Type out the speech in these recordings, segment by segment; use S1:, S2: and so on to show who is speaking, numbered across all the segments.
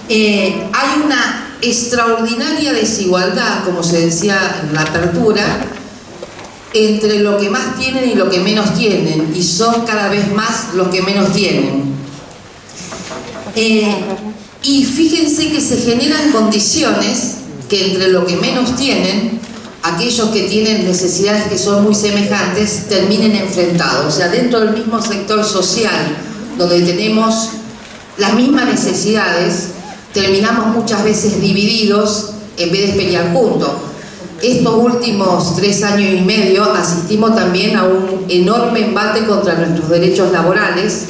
S1: Hay una extraordinaria desigualdad, como se decía en la apertura, entre lo que más tienen y lo que menos tienen, y son cada vez más los que menos tienen. Y fíjense que se generan condiciones que entre lo que menos tienen, aquellos que tienen necesidades que son muy semejantes, terminen enfrentados. O sea, dentro del mismo sector social, donde tenemos las mismas necesidades, terminamos muchas veces divididos en vez de pelear juntos. Estos últimos 3 años y medio asistimos también a un enorme embate contra nuestros derechos laborales,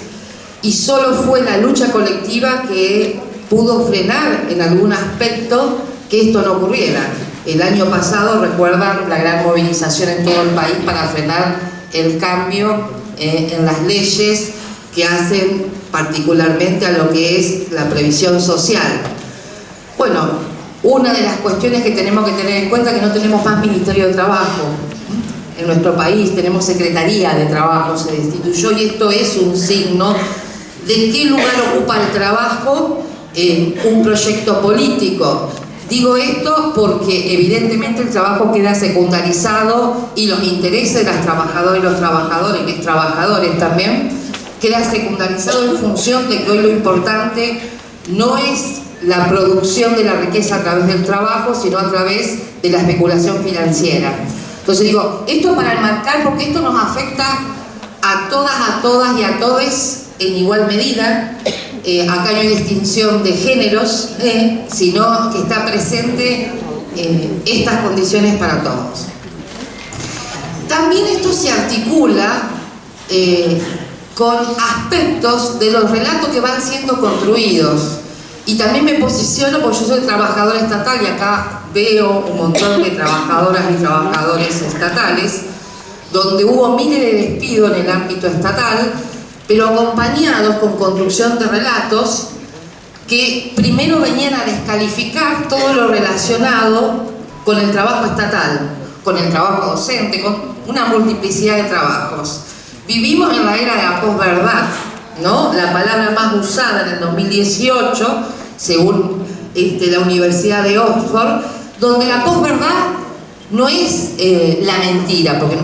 S1: y solo fue la lucha colectiva que pudo frenar en algún aspecto que esto no ocurriera. El año pasado, recuerdan la gran movilización en todo el país para frenar el cambio en las leyes que hacen particularmente a lo que es la previsión social. Bueno, una de las cuestiones que tenemos que tener en cuenta es que no tenemos más Ministerio de Trabajo en nuestro país, tenemos Secretaría de Trabajo, se destituyó, y esto es un signo de qué lugar ocupa el trabajo en un proyecto político. Digo esto porque evidentemente el trabajo queda secundarizado y los intereses de las trabajadoras y los trabajadores, y los trabajadores también, queda secundarizado en función de que hoy lo importante no es la producción de la riqueza a través del trabajo, sino a través de la especulación financiera. Entonces digo, esto para enmarcar, porque esto nos afecta a todas y a todes en igual medida. Acá no hay distinción de géneros, sino que está presente estas condiciones para todos. También esto se articula con aspectos de los relatos que van siendo construidos. Y también me posiciono porque yo soy trabajadora estatal y acá veo un montón de trabajadoras y trabajadores estatales, donde hubo miles de despidos en el ámbito estatal, pero acompañados con construcción de relatos que primero venían a descalificar todo lo relacionado con el trabajo estatal, con el trabajo docente, con una multiplicidad de trabajos. Vivimos en la era de la posverdad, ¿no? La palabra más usada en el 2018, según la Universidad de Oxford, donde la posverdad no es la mentira, porque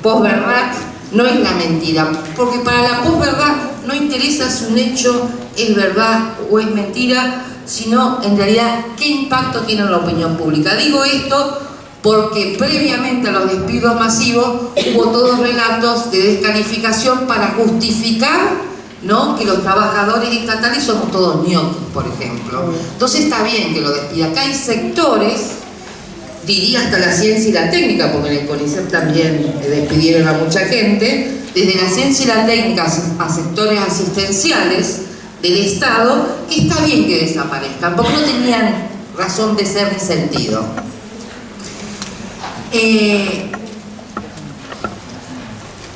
S1: posverdad no es la mentira, porque para la posverdad no interesa si un hecho es verdad o es mentira, sino en realidad qué impacto tiene en la opinión pública. Digo esto porque previamente a los despidos masivos hubo todos relatos de descalificación para justificar, ¿no?, que los trabajadores estatales somos todos ñoquis, por ejemplo. Entonces está bien que lo despida. Acá hay sectores, diría hasta la ciencia y la técnica, porque en el CONICET también despidieron a mucha gente, desde la ciencia y la técnica a sectores asistenciales del Estado, que está bien que desaparezcan, porque no tenían razón de ser ni sentido.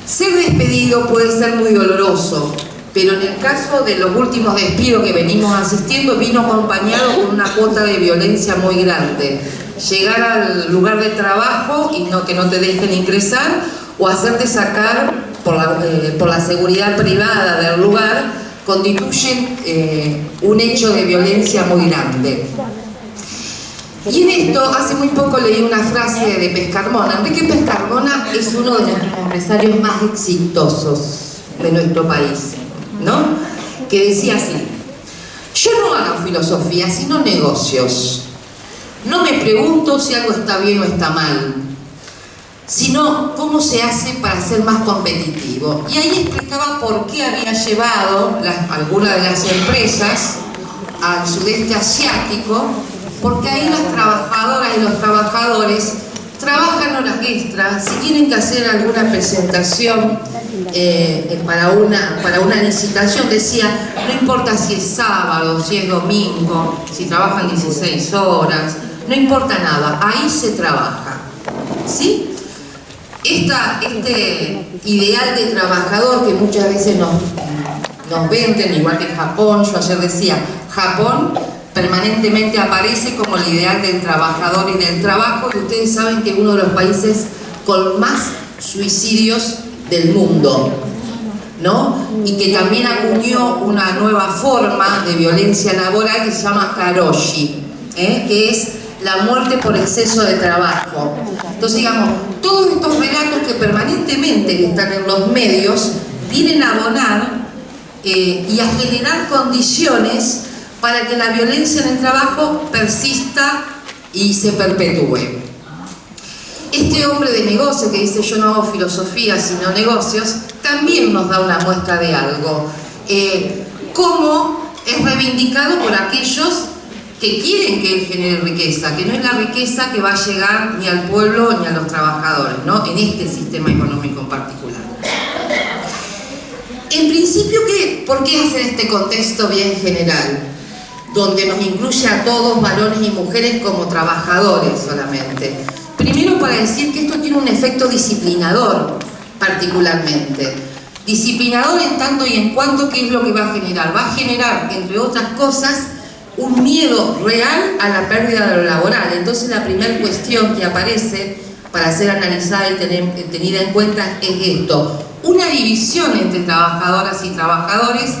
S1: Ser despedido puede ser muy doloroso, pero en el caso de los últimos despidos que venimos asistiendo, vino acompañado con una cuota de violencia muy grande. Llegar al lugar de trabajo y que no te dejen ingresar, o hacerte sacar por la seguridad privada del lugar, constituyen un hecho de violencia muy grande. Y en esto, hace muy poco leí una frase de Pescarmona. Enrique Pescarmona es uno de nuestros empresarios más exitosos de nuestro país, ¿no? Que decía así: yo no hago filosofía, sino negocios. No me pregunto si algo está bien o está mal, sino cómo se hace para ser más competitivo. Y ahí explicaba por qué había llevado algunas de las empresas al sudeste asiático, porque ahí las trabajadoras y los trabajadores trabajan horas extras. Si tienen que hacer alguna presentación para una licitación, decía, no importa si es sábado, si es domingo, si trabajan 16 horas, no importa nada, ahí se trabaja, ¿sí? Este ideal de trabajador que muchas veces nos venden, igual que Japón. Yo ayer decía, Japón permanentemente aparece como el ideal del trabajador y del trabajo, y ustedes saben que es uno de los países con más suicidios del mundo. ¿no? Y que también acuñó una nueva forma de violencia laboral que se llama karoshi, que es la muerte por exceso de trabajo. Entonces, digamos, todos estos relatos que permanentemente están en los medios vienen a abonar y a generar condiciones para que la violencia en el trabajo persista y se perpetúe. Este hombre de negocios que dice yo no hago filosofía sino negocios, también nos da una muestra de algo. Cómo es reivindicado por aquellos que quieren que él genere riqueza, que no es la riqueza que va a llegar ni al pueblo ni a los trabajadores, ¿no? En este sistema económico en particular. En principio, ¿por qué hacer este contexto bien general? Donde nos incluye a todos, varones y mujeres, como trabajadores solamente. Primero, para decir que esto tiene un efecto disciplinador, particularmente. Disciplinador en tanto y en cuanto, ¿qué es lo que va a generar? Va a generar, entre otras cosas, un miedo real a la pérdida de lo laboral. Entonces, la primera cuestión que aparece para ser analizada y tenida en cuenta es esto: una división entre trabajadoras y trabajadores,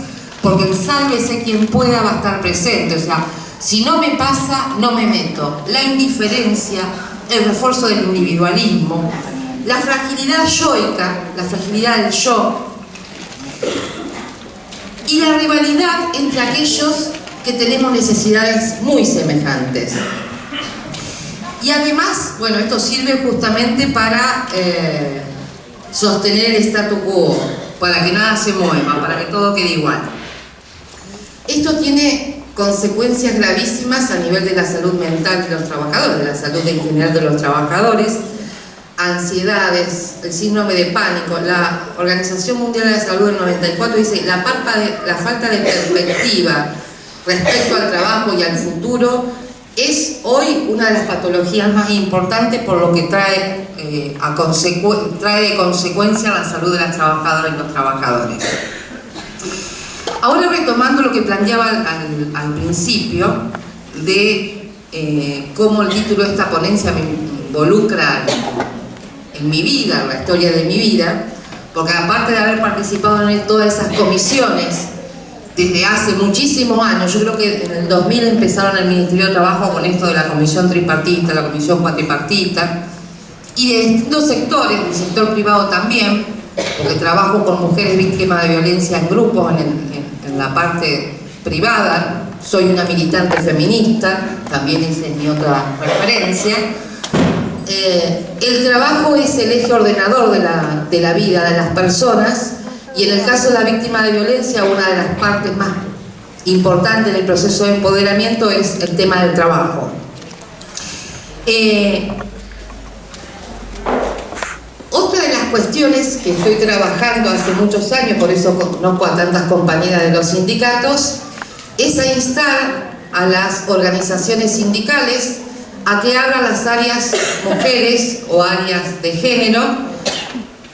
S1: porque el sálvese quien pueda va a estar presente. O sea, si no me pasa, no me meto. La indiferencia, el refuerzo del individualismo, la fragilidad yoica, la fragilidad del yo, y la rivalidad entre aquellos que tenemos necesidades muy semejantes. Y además, bueno, esto sirve justamente para sostener el statu quo, para que nada se mueva, para que todo quede igual. Esto tiene consecuencias gravísimas a nivel de la salud mental de los trabajadores, de la salud en general de los trabajadores, ansiedades, el síndrome de pánico. La Organización Mundial de la Salud del 94 dice la falta de perspectiva respecto al trabajo y al futuro es hoy una de las patologías más importantes, por lo que trae de consecuencia la salud de las trabajadoras y los trabajadores. Ahora, retomando lo que planteaba al principio de cómo el título de esta ponencia me involucra en mi vida, en la historia de mi vida, porque aparte de haber participado en todas esas comisiones desde hace muchísimos años, yo creo que en el 2000 empezaron el Ministerio de Trabajo con esto de la comisión tripartita, la comisión cuatripartita, y de distintos sectores, del sector privado también, porque trabajo con mujeres víctimas de violencia en grupos en la parte privada, soy una militante feminista, también esa es mi otra referencia. El trabajo es el eje ordenador de la vida de las personas, y en el caso de la víctima de violencia, una de las partes más importantes del proceso de empoderamiento es el tema del trabajo. Otra de las cuestiones que estoy trabajando hace muchos años, por eso conozco a tantas compañeras de los sindicatos, es a instar a las organizaciones sindicales a que abran las áreas mujeres o áreas de género,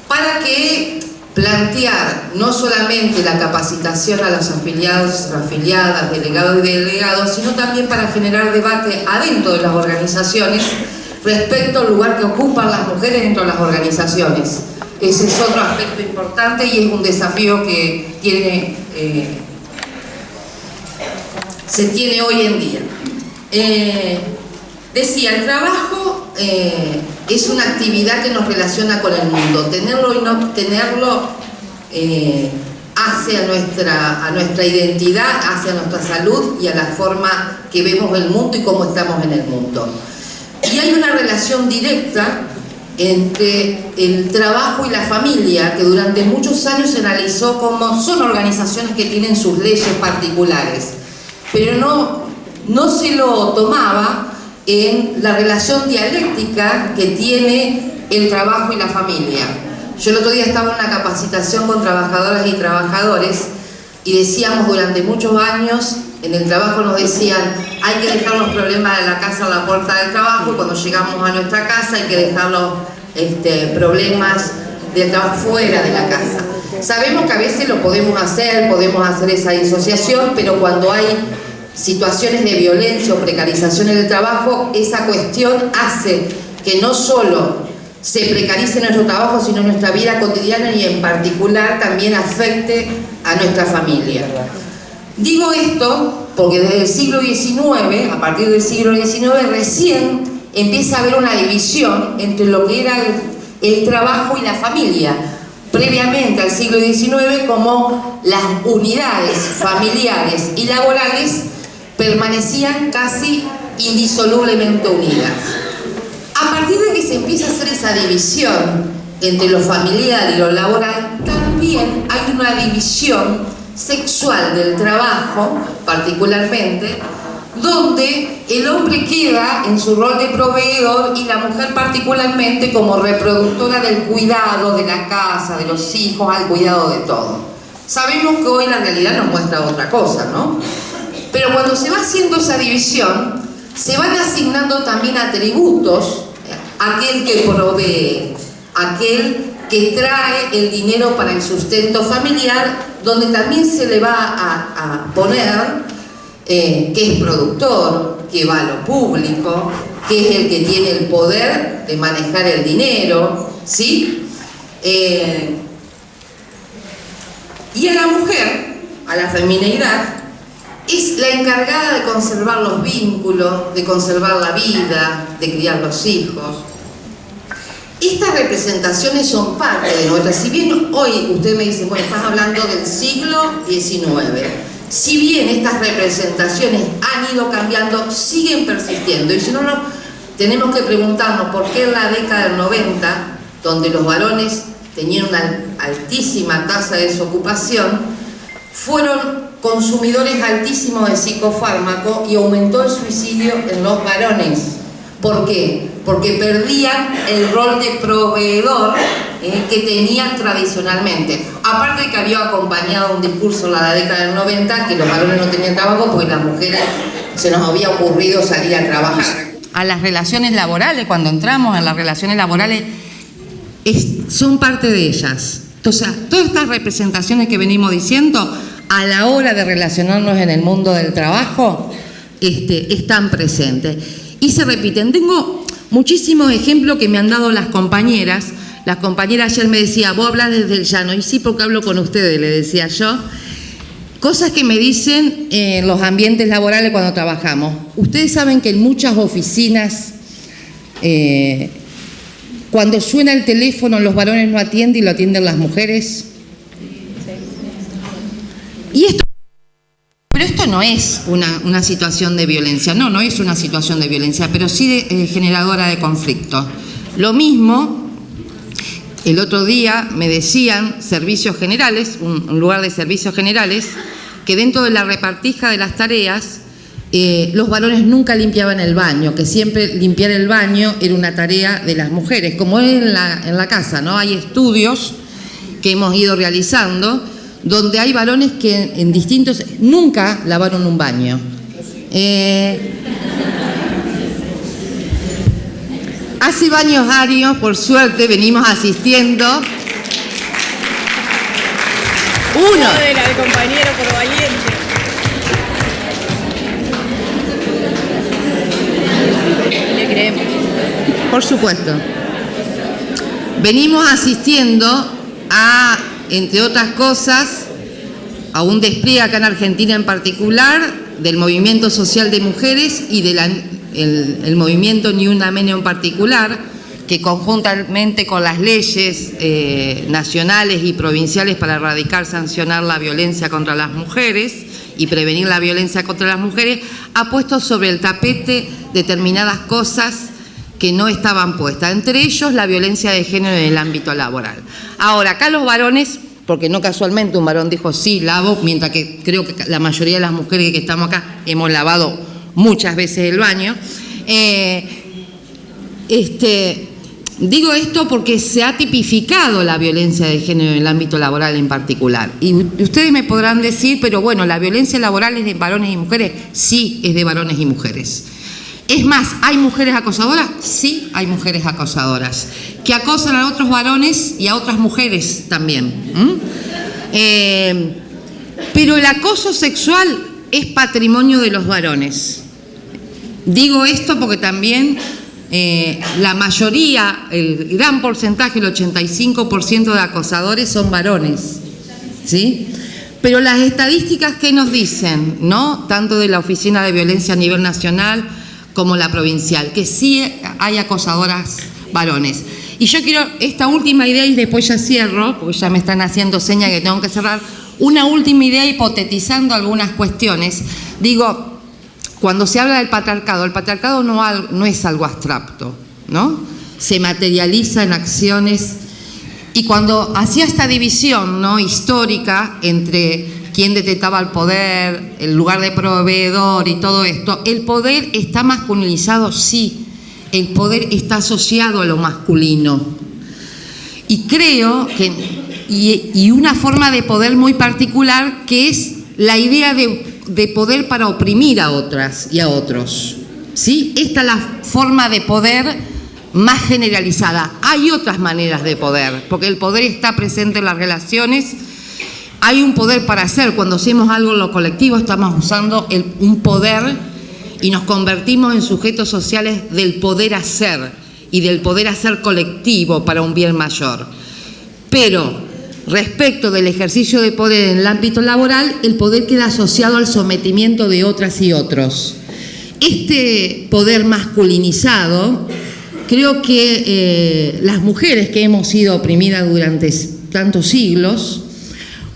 S1: para que plantear no solamente la capacitación a los afiliados, afiliadas, delegados y delegados, sino también para generar debate adentro de las organizaciones respecto al lugar que ocupan las mujeres dentro de las organizaciones. Ese es otro aspecto importante y es un desafío que se tiene hoy en día. Decía, el trabajo es una actividad que nos relaciona con el mundo. Tenerlo y no tenerlo hace a nuestra identidad, hace a nuestra salud y a la forma que vemos el mundo y cómo estamos en el mundo. Y hay una relación directa entre el trabajo y la familia, que durante muchos años se analizó como son organizaciones que tienen sus leyes particulares, pero no se lo tomaba en la relación dialéctica que tiene el trabajo y la familia. Yo el otro día estaba en una capacitación con trabajadoras y trabajadores y decíamos durante muchos años, en el trabajo nos decían, hay que dejar los problemas de la casa a la puerta del trabajo, y cuando llegamos a nuestra casa hay que dejar los problemas del trabajo fuera de la casa. Sabemos que a veces lo podemos hacer esa disociación, pero cuando hay situaciones de violencia o precarización en el trabajo, esa cuestión hace que no solo se precarice nuestro trabajo, sino nuestra vida cotidiana y en particular también afecte a nuestra familia. Digo esto porque desde el siglo XIX, a partir del siglo XIX, recién empieza a haber una división entre lo que era el trabajo y la familia. Previamente al siglo XIX, como las unidades familiares y laborales permanecían casi indisolublemente unidas. A partir de que se empieza a hacer esa división entre lo familiar y lo laboral, también hay una división sexual del trabajo, particularmente, donde el hombre queda en su rol de proveedor y la mujer particularmente como reproductora del cuidado de la casa, de los hijos, al cuidado de todo. Sabemos que hoy la realidad nos muestra otra cosa, ¿no? Pero cuando se va haciendo esa división, se van asignando también atributos, aquel que provee, aquel que trae el dinero para el sustento familiar, donde también se le va a poner que es productor, que va a lo público, que es el que tiene el poder de manejar el dinero, ¿sí? Y a la mujer, a la femineidad, es la encargada de conservar los vínculos, de conservar la vida, de criar los hijos. Estas representaciones son parte de nuestra. Si bien hoy usted me dice, bueno, estás hablando del siglo XIX, si bien estas representaciones han ido cambiando, siguen persistiendo. Y si no, tenemos que preguntarnos por qué en la década del 90, donde los varones tenían una altísima tasa de desocupación, fueron consumidores altísimos de psicofármaco y aumentó el suicidio en los varones. ¿Por qué? Porque perdían el rol de proveedor que tenían tradicionalmente. Aparte de que había acompañado un discurso en la década del 90 que los varones no tenían trabajo porque las mujeres se nos había ocurrido salir a trabajar. A las relaciones laborales, cuando entramos en las relaciones laborales, son parte de ellas. Entonces, todas estas representaciones que venimos diciendo, a la hora de relacionarnos en el mundo del trabajo, están presentes. Y se repiten. Tengo muchísimos ejemplos que me han dado las compañeras. Las compañeras ayer me decían, vos hablas desde el llano. Y sí, porque hablo con ustedes, le decía yo. Cosas que me dicen en los ambientes laborales cuando trabajamos. Ustedes saben que en muchas oficinas, cuando suena el teléfono, los varones no atienden y lo atienden las mujeres. Y pero esto no es una situación de violencia, no es una situación de violencia, pero sí generadora de conflicto. Lo mismo, el otro día me decían servicios generales, un lugar de servicios generales, que dentro de la repartija de las tareas, los varones nunca limpiaban el baño, que siempre limpiar el baño era una tarea de las mujeres, como es en la casa, ¿no? Hay estudios que hemos ido realizando donde hay varones que en distintos... nunca lavaron un baño. Hace varios años, por suerte, venimos asistiendo... Uno
S2: de la de compañero por valiente. Le creemos.
S1: Por supuesto. Venimos asistiendo a, entre otras cosas, a un despliegue acá en Argentina en particular del movimiento social de mujeres y del movimiento Ni Una Menos en particular, que conjuntamente con las leyes nacionales y provinciales para erradicar, sancionar la violencia contra las mujeres y prevenir la violencia contra las mujeres, ha puesto sobre el tapete determinadas cosas que no estaban puestas, entre ellos la violencia de género en el ámbito laboral. Ahora, acá los varones, porque no casualmente un varón dijo sí, lavo, mientras que creo que la mayoría de las mujeres que estamos acá hemos lavado muchas veces el baño. Digo esto porque se ha tipificado la violencia de género en el ámbito laboral en particular. Y ustedes me podrán decir, pero bueno, ¿la violencia laboral es de varones y mujeres? Sí, es de varones y mujeres. Es más, ¿hay mujeres acosadoras? Sí, hay mujeres acosadoras, que acosan a otros varones y a otras mujeres también. Pero el acoso sexual es patrimonio de los varones. Digo esto porque también la mayoría, el gran porcentaje, el 85% de acosadores son varones, ¿sí? Pero las estadísticas que nos dicen, ¿no? Tanto de la Oficina de Violencia a nivel nacional como la provincial, que sí hay acosadoras varones. Y yo quiero esta última idea, y después ya cierro, porque ya me están haciendo señas que tengo que cerrar, una última idea hipotetizando algunas cuestiones. Digo, cuando se habla del patriarcado, el patriarcado no es algo abstracto, ¿no? Se materializa en acciones. Y cuando hacía esta división, ¿no?, histórica entre quién detentaba el poder, el lugar de proveedor y todo esto, el poder está masculinizado, sí, el poder está asociado a lo masculino. Y creo que, y una forma de poder muy particular, que es la idea de poder para oprimir a otras y a otros, ¿sí? Esta es la forma de poder más generalizada. Hay otras maneras de poder, porque el poder está presente en las relaciones. Hay un poder para hacer. Cuando hacemos algo en lo colectivo, estamos usando un poder y nos convertimos en sujetos sociales del poder hacer y del poder hacer colectivo para un bien mayor. Pero respecto del ejercicio de poder en el ámbito laboral, el poder queda asociado al sometimiento de otras y otros. Este poder masculinizado, creo que las mujeres que hemos sido oprimidas durante tantos siglos,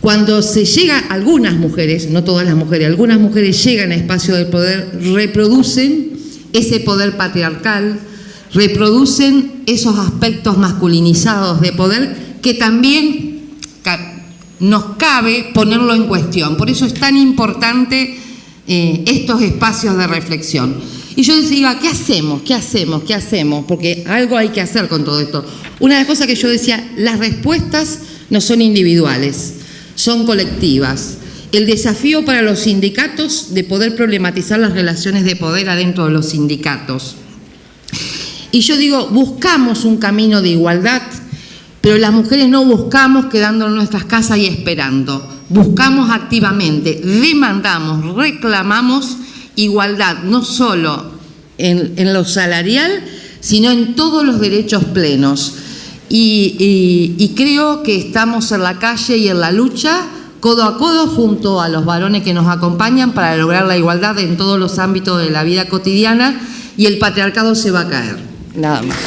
S1: cuando se llega, algunas mujeres, no todas las mujeres, algunas mujeres llegan a espacios de poder, reproducen ese poder patriarcal, reproducen esos aspectos masculinizados de poder que también nos cabe ponerlo en cuestión. Por eso es tan importante estos espacios de reflexión. Y yo decía, ¿qué hacemos? ¿Qué hacemos? ¿Qué hacemos? Porque algo hay que hacer con todo esto. Una de las cosas que yo decía, las respuestas no son individuales, son colectivas. El desafío para los sindicatos de poder problematizar las relaciones de poder adentro de los sindicatos. Y yo digo, buscamos un camino de igualdad, pero las mujeres no buscamos quedando en nuestras casas y esperando. Buscamos activamente, demandamos, reclamamos igualdad, no solo en lo salarial, sino en todos los derechos plenos. Y creo que estamos en la calle y en la lucha, codo a codo, junto a los varones que nos acompañan para lograr la igualdad en todos los ámbitos de la vida cotidiana, y el patriarcado se va a caer. Nada más.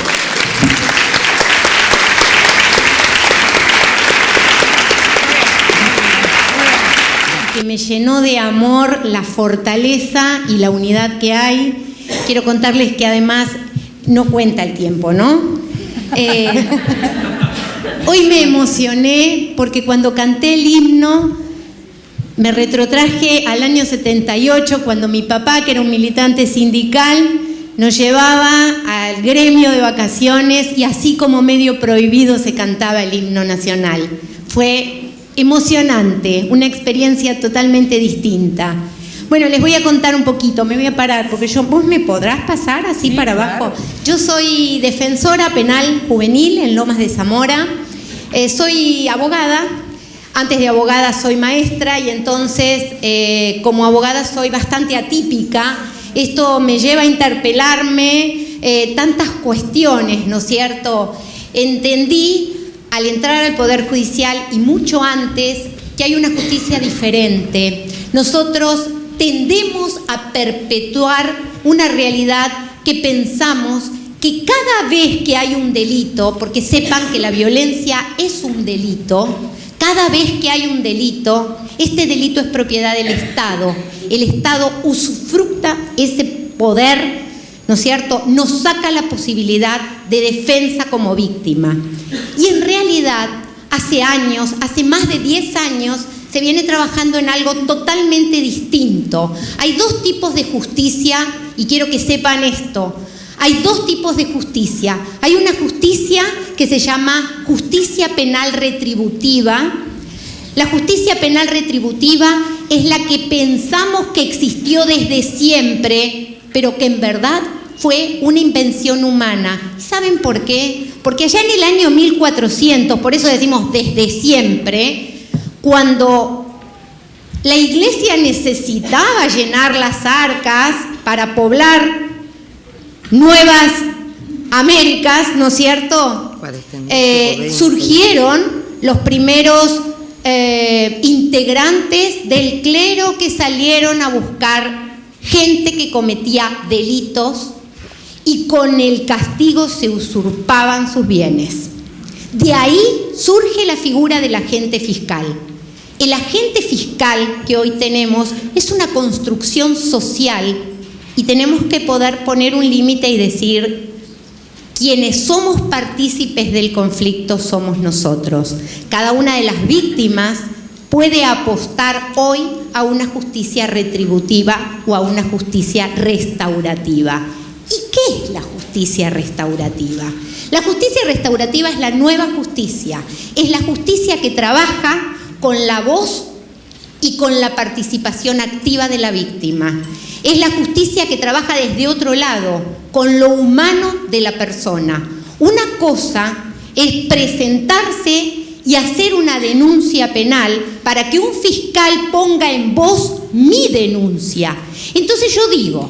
S3: Que me llenó de amor la fortaleza y la unidad que hay. Quiero contarles que además no cuenta el tiempo, ¿no? Hoy me emocioné porque cuando canté el himno me retrotraje al año 78, cuando mi papá, que era un militante sindical, nos llevaba al gremio de vacaciones y así como medio prohibido se cantaba el himno nacional. Fue emocionante, una experiencia totalmente distinta. Bueno, les voy a contar un poquito, me voy a parar, porque vos me podrás pasar así, sí, para abajo. Claro. Yo soy defensora penal juvenil en Lomas de Zamora, soy abogada, antes de abogada soy maestra y entonces como abogada soy bastante atípica. Esto me lleva a interpelarme tantas cuestiones, ¿no es cierto? Entendí al entrar al Poder Judicial y mucho antes que hay una justicia diferente. Nosotros tendemos a perpetuar una realidad que pensamos que cada vez que hay un delito, porque sepan que la violencia es un delito, cada vez que hay un delito, este delito es propiedad del Estado. El Estado usufructa ese poder, ¿no es cierto? Nos saca la posibilidad de defensa como víctima. Y en realidad, hace años, hace más de 10 años, se viene trabajando en algo totalmente distinto. Hay dos tipos de justicia, y quiero que sepan esto. Hay dos tipos de justicia. Hay una justicia que se llama justicia penal retributiva. La justicia penal retributiva es la que pensamos que existió desde siempre, pero que en verdad fue una invención humana. ¿Saben por qué? Porque allá en el año 1400, por eso decimos desde siempre, cuando la iglesia necesitaba llenar las arcas para poblar nuevas Américas, ¿no es cierto? Surgieron los primeros integrantes del clero que salieron a buscar gente que cometía delitos y con el castigo se usurpaban sus bienes. De ahí surge la figura del agente fiscal. El agente fiscal que hoy tenemos es una construcción social y tenemos que poder poner un límite y decir: quienes somos partícipes del conflicto somos nosotros. Cada una de las víctimas puede apostar hoy a una justicia retributiva o a una justicia restaurativa. ¿Y qué es la justicia restaurativa? La justicia restaurativa es la nueva justicia. Es la justicia que trabaja con la voz y con la participación activa de la víctima. Es la justicia que trabaja desde otro lado, con lo humano de la persona. Una cosa es presentarse y hacer una denuncia penal para que un fiscal ponga en voz mi denuncia. Entonces yo digo,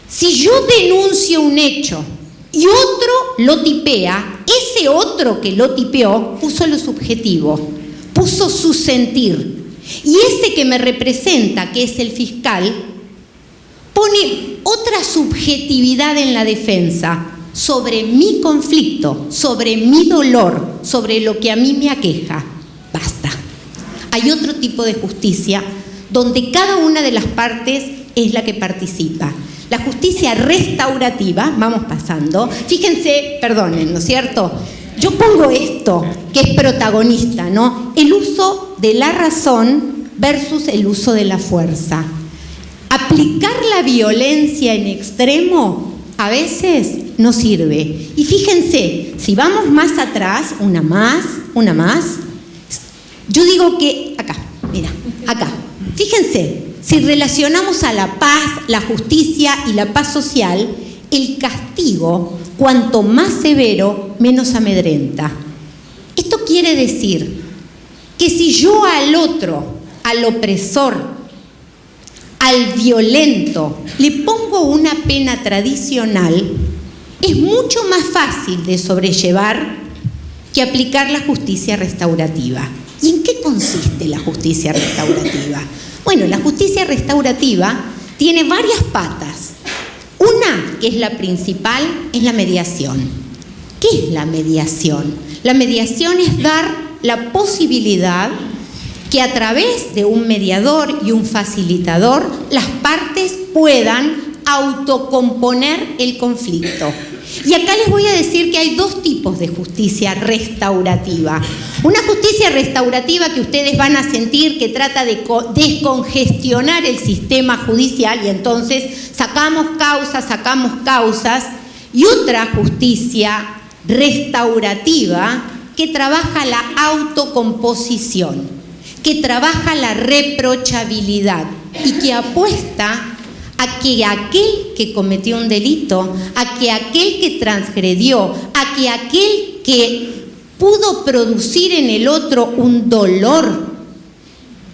S3: si yo denuncio un hecho y otro lo tipea, ese otro que lo tipeó puso lo subjetivo, puso su sentir. Y ese que me representa, que es el fiscal, pone otra subjetividad en la defensa sobre mi conflicto, sobre mi dolor, sobre lo que a mí me aqueja. Basta. Hay otro tipo de justicia donde cada una de las partes es la que participa. La justicia restaurativa, vamos pasando, fíjense, perdonen, ¿no es cierto? Yo pongo esto, que es protagonista, ¿no? El uso de la razón versus el uso de la fuerza. Aplicar la violencia en extremo a veces no sirve. Y fíjense, si vamos más atrás, una más. Yo digo que, acá, mira, acá. Fíjense, si relacionamos a la paz, la justicia y la paz social, el castigo, cuanto más severo, menos amedrenta. Esto quiere decir que si yo al otro, al opresor, al violento, le pongo una pena tradicional, es mucho más fácil de sobrellevar que aplicar la justicia restaurativa. ¿Y en qué consiste la justicia restaurativa? Bueno, la justicia restaurativa tiene varias patas. Una, que es la principal, es la mediación. ¿Qué es la mediación? La mediación es dar la posibilidad que a través de un mediador y un facilitador las partes puedan autocomponer el conflicto. Y acá les voy a decir que hay dos tipos de justicia restaurativa. Una justicia restaurativa que ustedes van a sentir que trata de descongestionar el sistema judicial y entonces sacamos causas, y otra justicia restaurativa que trabaja la autocomposición, que trabaja la reprochabilidad y que apuesta a que aquel que cometió un delito, a que aquel que transgredió, a que aquel que pudo producir en el otro un dolor,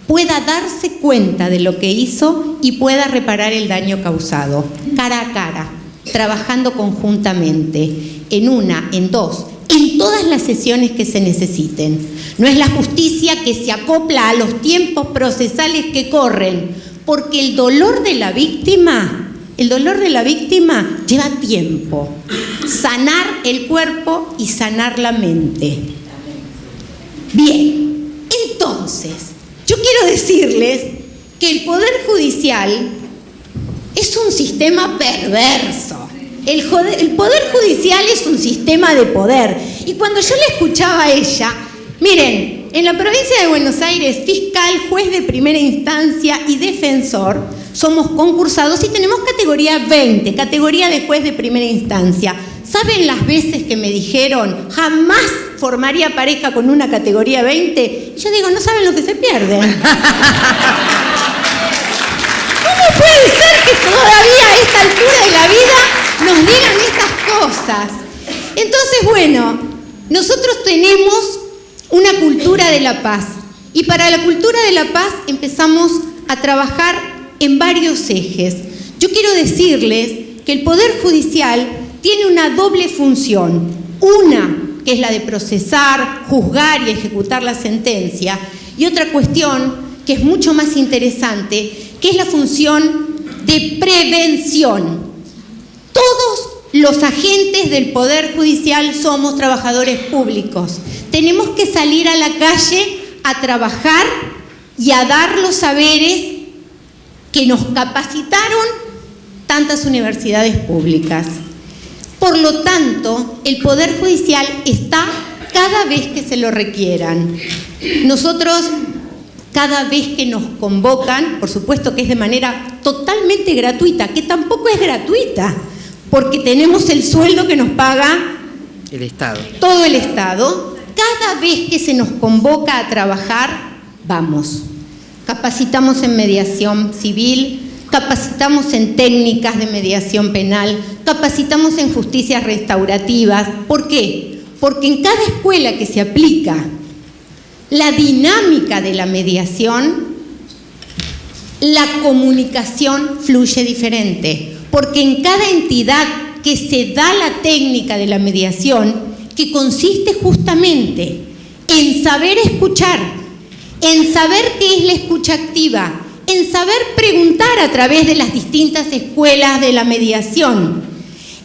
S3: pueda darse cuenta de lo que hizo y pueda reparar el daño causado, cara a cara, trabajando conjuntamente, en una, en dos, en todas las sesiones que se necesiten. No es la justicia que se acopla a los tiempos procesales que corren, porque el dolor de la víctima lleva tiempo. Sanar el cuerpo y sanar la mente. Bien, entonces, yo quiero decirles que el Poder Judicial es un sistema perverso. El Poder Judicial es un sistema de poder. Y cuando yo le escuchaba a ella, miren, en la provincia de Buenos Aires, fiscal, juez de primera instancia y defensor, somos concursados y tenemos categoría 20, categoría de juez de primera instancia. ¿Saben las veces que me dijeron, jamás formaría pareja con una categoría 20? Y yo digo, no saben lo que se pierden. ¿Cómo puede ser que todavía a esta altura de la vida nos digan estas cosas? Entonces, bueno, nosotros tenemos una cultura de la paz. Y para la cultura de la paz empezamos a trabajar en varios ejes. Yo quiero decirles que el Poder Judicial tiene una doble función. Una, que es la de procesar, juzgar y ejecutar la sentencia, y otra cuestión, que es mucho más interesante, que es la función de prevención. Todos los agentes del Poder Judicial somos trabajadores públicos. Tenemos que salir a la calle a trabajar y a dar los saberes que nos capacitaron tantas universidades públicas. Por lo tanto, el Poder Judicial está cada vez que se lo requieran. Nosotros, cada vez que nos convocan, por supuesto que es de manera totalmente gratuita, que tampoco es gratuita, porque tenemos el sueldo que nos paga
S4: el Estado.
S3: Todo el Estado. Cada vez que se nos convoca a trabajar, vamos. Capacitamos en mediación civil, capacitamos en técnicas de mediación penal, capacitamos en justicias restaurativas. ¿Por qué? Porque en cada escuela que se aplica la dinámica de la mediación, la comunicación fluye diferente. Porque en cada entidad que se da la técnica de la mediación, que consiste justamente en saber escuchar, en saber qué es la escucha activa, en saber preguntar a través de las distintas escuelas de la mediación,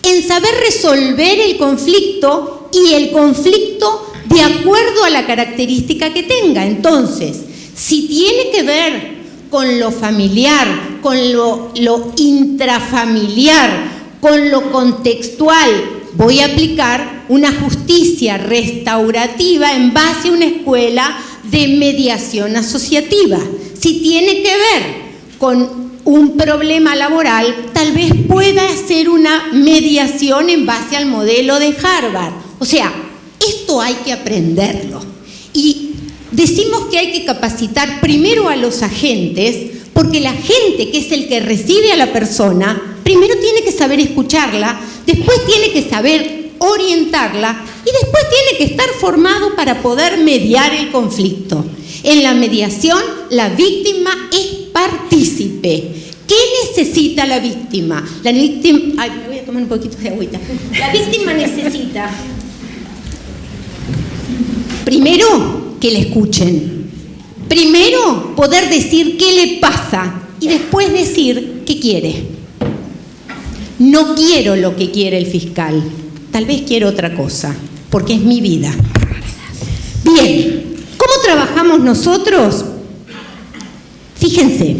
S3: en saber resolver el conflicto y el conflicto de acuerdo a la característica que tenga. Entonces, si tiene que ver con lo familiar, con lo intrafamiliar, con lo contextual, voy a aplicar una justicia restaurativa en base a una escuela de mediación asociativa. Si tiene que ver con un problema laboral, tal vez pueda hacer una mediación en base al modelo de Harvard. O sea, esto hay que aprenderlo. Y decimos que hay que capacitar primero a los agentes, porque la gente, que es el que recibe a la persona, primero tiene que saber escucharla, después tiene que saber orientarla y después tiene que estar formado para poder mediar el conflicto. En la mediación, la víctima es partícipe. ¿Qué necesita la víctima? La víctima... Ay, me voy a tomar un poquito de agüita. La víctima necesita, primero, que le escuchen. Primero, poder decir qué le pasa y después decir qué quiere. No quiero lo que quiere el fiscal, tal vez quiero otra cosa, porque es mi vida. Bien, ¿cómo trabajamos nosotros? Fíjense,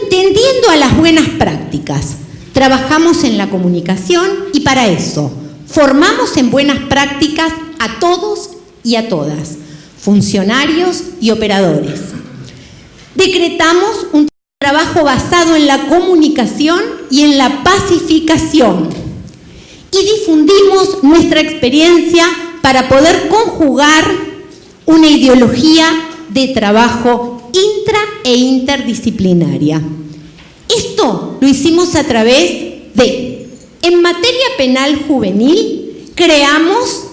S3: tendiendo a las buenas prácticas, trabajamos en la comunicación y para eso formamos en buenas prácticas a todos y a todas, funcionarios y operadores. Decretamos un trabajo basado en la comunicación y en la pacificación y difundimos nuestra experiencia para poder conjugar una ideología de trabajo intra e interdisciplinaria. Esto lo hicimos a través de, en materia penal juvenil, creamos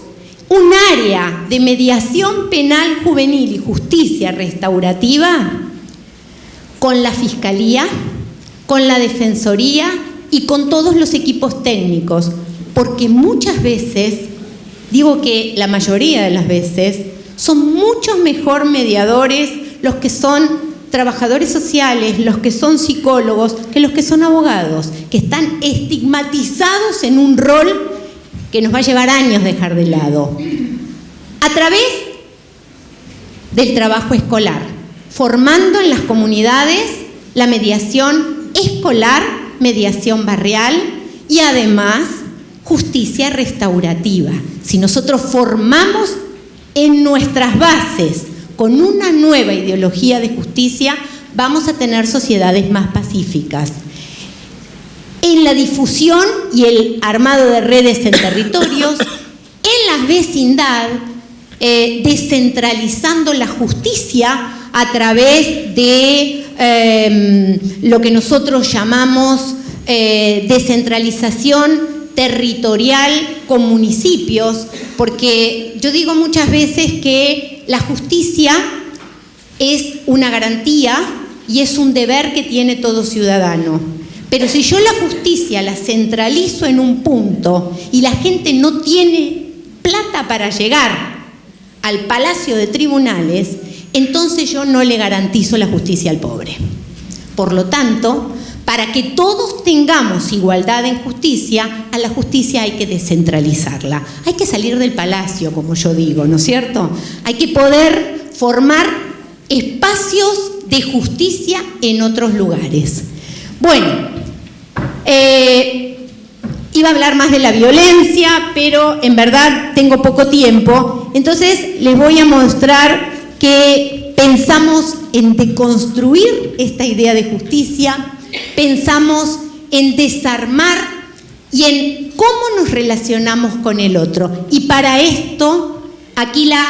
S3: un área de mediación penal juvenil y justicia restaurativa con la Fiscalía, con la Defensoría y con todos los equipos técnicos, porque muchas veces, digo que la mayoría de las veces, son mucho mejor mediadores los que son trabajadores sociales, los que son psicólogos, que los que son abogados, que están estigmatizados en un rol que nos va a llevar años dejar de lado. A través del trabajo escolar, formando en las comunidades la mediación escolar, mediación barrial y además justicia restaurativa. Si nosotros formamos en nuestras bases con una nueva ideología de justicia, vamos a tener sociedades más pacíficas. En la difusión y el armado de redes en territorios, en la vecindad, descentralizando la justicia a través de lo que nosotros llamamos descentralización territorial con municipios, porque yo digo muchas veces que la justicia es una garantía y es un deber que tiene todo ciudadano. Pero si yo la justicia la centralizo en un punto y la gente no tiene plata para llegar al palacio de tribunales, entonces yo no le garantizo la justicia al pobre. Por lo tanto, para que todos tengamos igualdad en justicia, a la justicia hay que descentralizarla. Hay que salir del palacio, como yo digo, ¿no es cierto? Hay que poder formar espacios de justicia en otros lugares. Bueno, iba a hablar más de la violencia, pero en verdad tengo poco tiempo. Entonces les voy a mostrar que pensamos en deconstruir esta idea de justicia, pensamos en desarmar y en cómo nos relacionamos con el otro. Y para esto, aquí la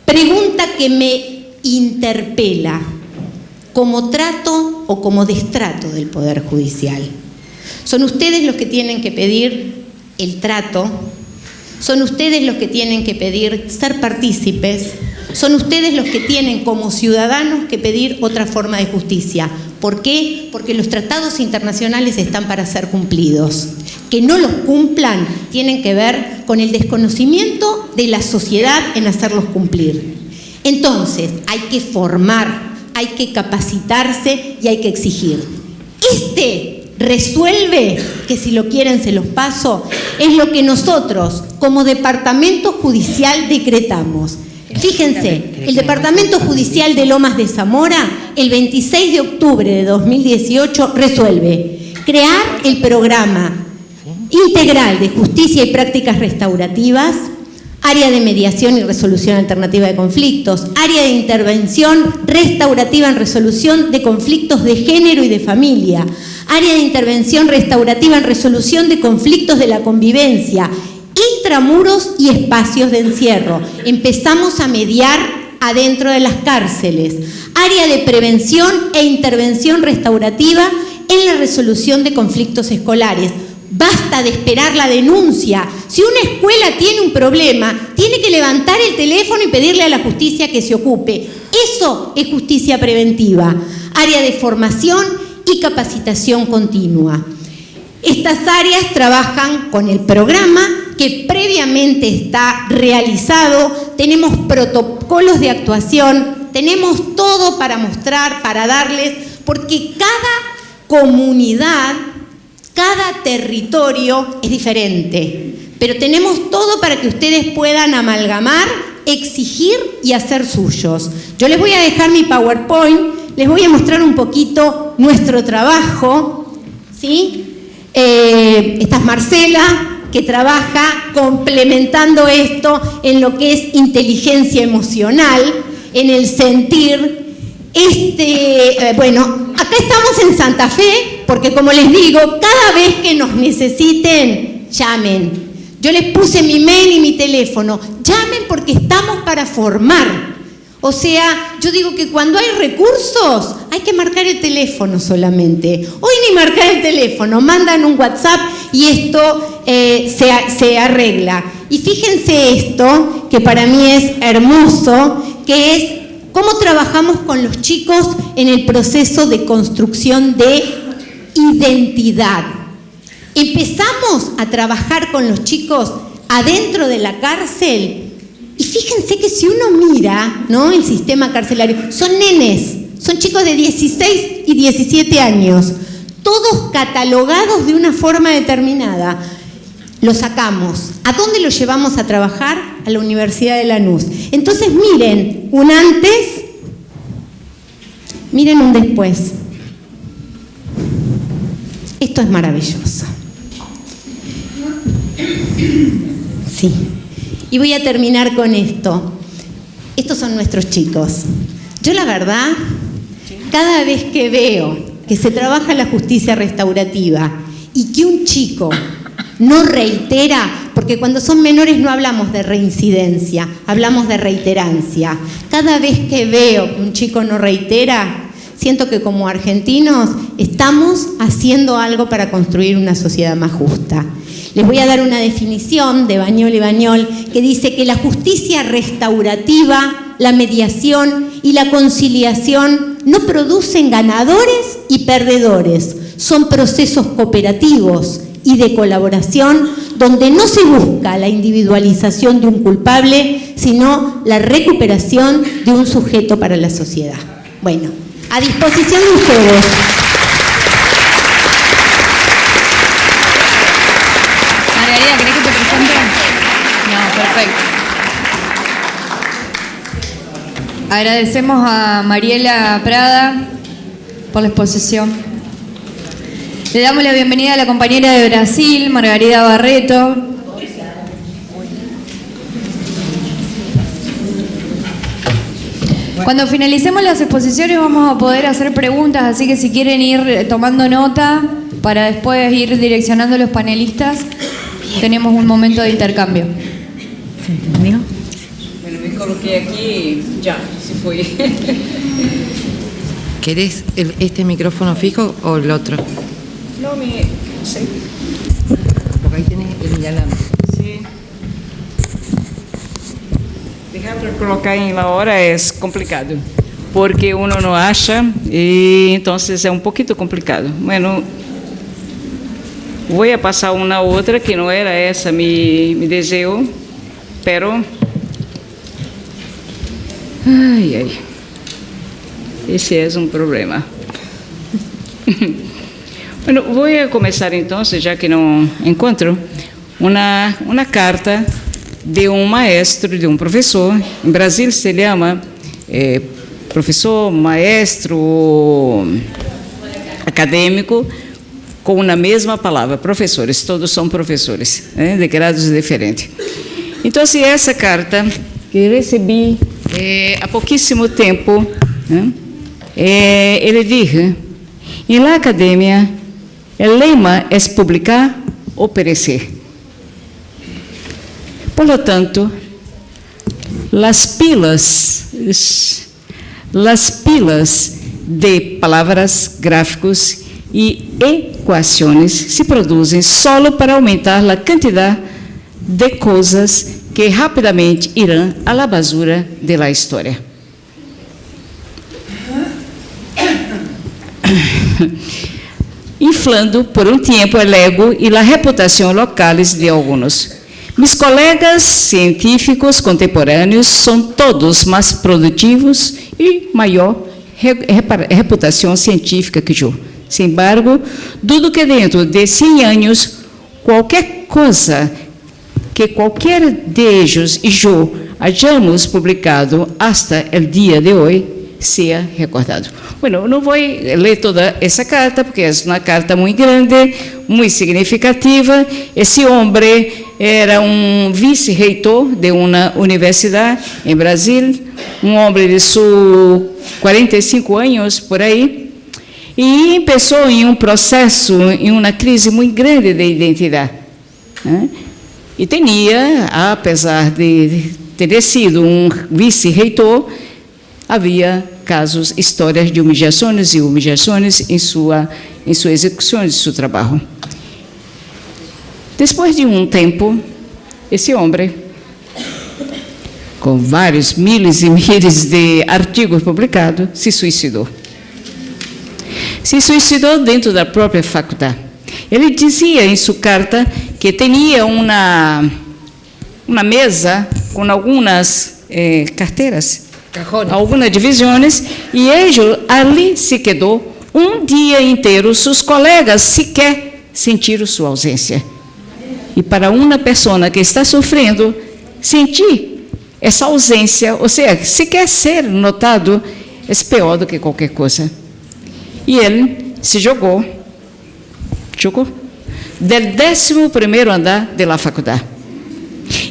S3: pregunta que me interpela: ¿cómo trato o cómo destrato del Poder Judicial? Son ustedes los que tienen que pedir el trato, son ustedes los que tienen que pedir ser partícipes, son ustedes los que tienen como ciudadanos que pedir otra forma de justicia. ¿Por qué? Porque los tratados internacionales están para ser cumplidos. Que no los cumplan tienen que ver con el desconocimiento de la sociedad en hacerlos cumplir. Entonces, hay que formar, hay que capacitarse y hay que exigir. Resuelve, que si lo quieren se los paso, es lo que nosotros como Departamento Judicial decretamos. Fíjense, el Departamento Judicial de Lomas de Zamora, el 26 de octubre de 2018, resuelve crear el programa integral de justicia y prácticas restaurativas, área de mediación y resolución alternativa de conflictos, área de intervención restaurativa en resolución de conflictos de género y de familia, área de intervención restaurativa en resolución de conflictos de la convivencia, intramuros y espacios de encierro. Empezamos a mediar adentro de las cárceles, área de prevención e intervención restaurativa en la resolución de conflictos escolares. Basta de esperar la denuncia. Si una escuela tiene un problema, tiene que levantar el teléfono y pedirle a la justicia que se ocupe. Eso es justicia preventiva. Área de formación y capacitación continua. Estas áreas trabajan con el programa que previamente está realizado. Tenemos protocolos de actuación, tenemos todo para mostrar, para darles, porque cada comunidad, cada territorio es diferente, pero tenemos todo para que ustedes puedan amalgamar, exigir y hacer suyos. Yo les voy a dejar mi PowerPoint, les voy a mostrar un poquito nuestro trabajo, ¿sí? Esta es Marcela, que trabaja complementando esto en lo que es inteligencia emocional, en el sentir. Bueno, acá estamos en Santa Fe, porque como les digo, cada vez que nos necesiten, llamen. Yo les puse mi mail y mi teléfono. Llamen porque estamos para formar. O sea, yo digo que cuando hay recursos, hay que marcar el teléfono solamente. Hoy ni marcar el teléfono, mandan un WhatsApp y esto se arregla. Y fíjense esto, que para mí es hermoso, que es cómo trabajamos con los chicos en el proceso de construcción de identidad. Empezamos a trabajar con los chicos adentro de la cárcel. Y fíjense que si uno mira, ¿no?, el sistema carcelario, son nenes, son chicos de 16 y 17 años, todos catalogados de una forma determinada. Los sacamos. ¿A dónde los llevamos a trabajar? A la Universidad de Lanús. Entonces miren un antes, miren un después. Esto es maravilloso. Sí. Y voy a terminar con esto. Estos son nuestros chicos. Yo la verdad, cada vez que veo que se trabaja la justicia restaurativa y que un chico no reitera, porque cuando son menores no hablamos de reincidencia, hablamos de reiterancia. Cada vez que veo que un chico no reitera, siento que como argentinos estamos haciendo algo para construir una sociedad más justa. Les voy a dar una definición de Bañol y Bañol que dice que la justicia restaurativa, la mediación y la conciliación no producen ganadores y perdedores, son procesos cooperativos y de colaboración donde no se busca la individualización de un culpable, sino la recuperación de un sujeto para la sociedad. Bueno, a disposición de ustedes.
S2: Margarida, ¿querés que te presente? No, perfecto. Agradecemos a Mariela Prada por la exposición. Le damos la bienvenida a la compañera de Brasil, Margarida Barreto. Cuando finalicemos las exposiciones vamos a poder hacer preguntas, así que si quieren ir tomando nota para después ir direccionando a los panelistas, tenemos un momento de intercambio.
S4: ¿Se entendió? Bueno, me coloqué aquí, ya, se fue.
S1: ¿Querés este micrófono fijo o el otro?
S4: No me... sí.
S1: Porque ahí tenés el inalámbrico.
S4: Sí. Dejar para colocar em la hora é complicado, porque uno não acha e então é um pouquinho complicado. Bueno, vou passar uma outra que não era essa me desejo, pero ai, esse é um problema. Bueno, vou começar então, já que não encontro, uma carta de um maestro, de um professor. Em Brasil se chama professor, maestro, acadêmico, com a mesma palavra, professores, todos são professores, de grados diferentes. Então, essa carta que recebi há pouquíssimo tempo, ele diz: em la academia, o lema é publicar ou perecer. Por lo tanto, las pilas de palavras, gráficos e equações se produzem só para aumentar a quantidade de coisas que rapidamente irão à la basura de la história. Inflando por um tempo o ego e a reputação locais de alguns. Meus colegas científicos contemporâneos são todos mais produtivos e maior reputação científica que eu. Sin embargo, dudo que dentro de 100 anos, qualquer coisa que qualquer de eles e eu hayamos publicado hasta o dia de hoje seja recordado. Bueno, não vou ler toda essa carta, porque é uma carta muito grande, muito significativa. Esse homem era um vice-reitor de uma universidade em Brasil, um homem de seus 45 anos, por aí, e começou em um processo, em uma crise muito grande de identidade. E tinha, apesar de ter sido um vice-reitor, havia casos, histórias de humilhações e humilhações em sua execução de seu trabalho. Depois de um tempo, esse homem, com vários miles e milhares de artigos publicados, se suicidou. Se suicidou dentro da própria faculdade. Ele dizia em sua carta que tinha uma mesa com algumas carteiras, algumas divisões, e ele ali se quedou um dia inteiro. Seus colegas sequer sentiram sua ausência. E para uma pessoa que está sofrendo, sentir essa ausência, ou seja, sequer ser notado, é pior do que qualquer coisa. E ele se jogou do 11º andar da faculdade.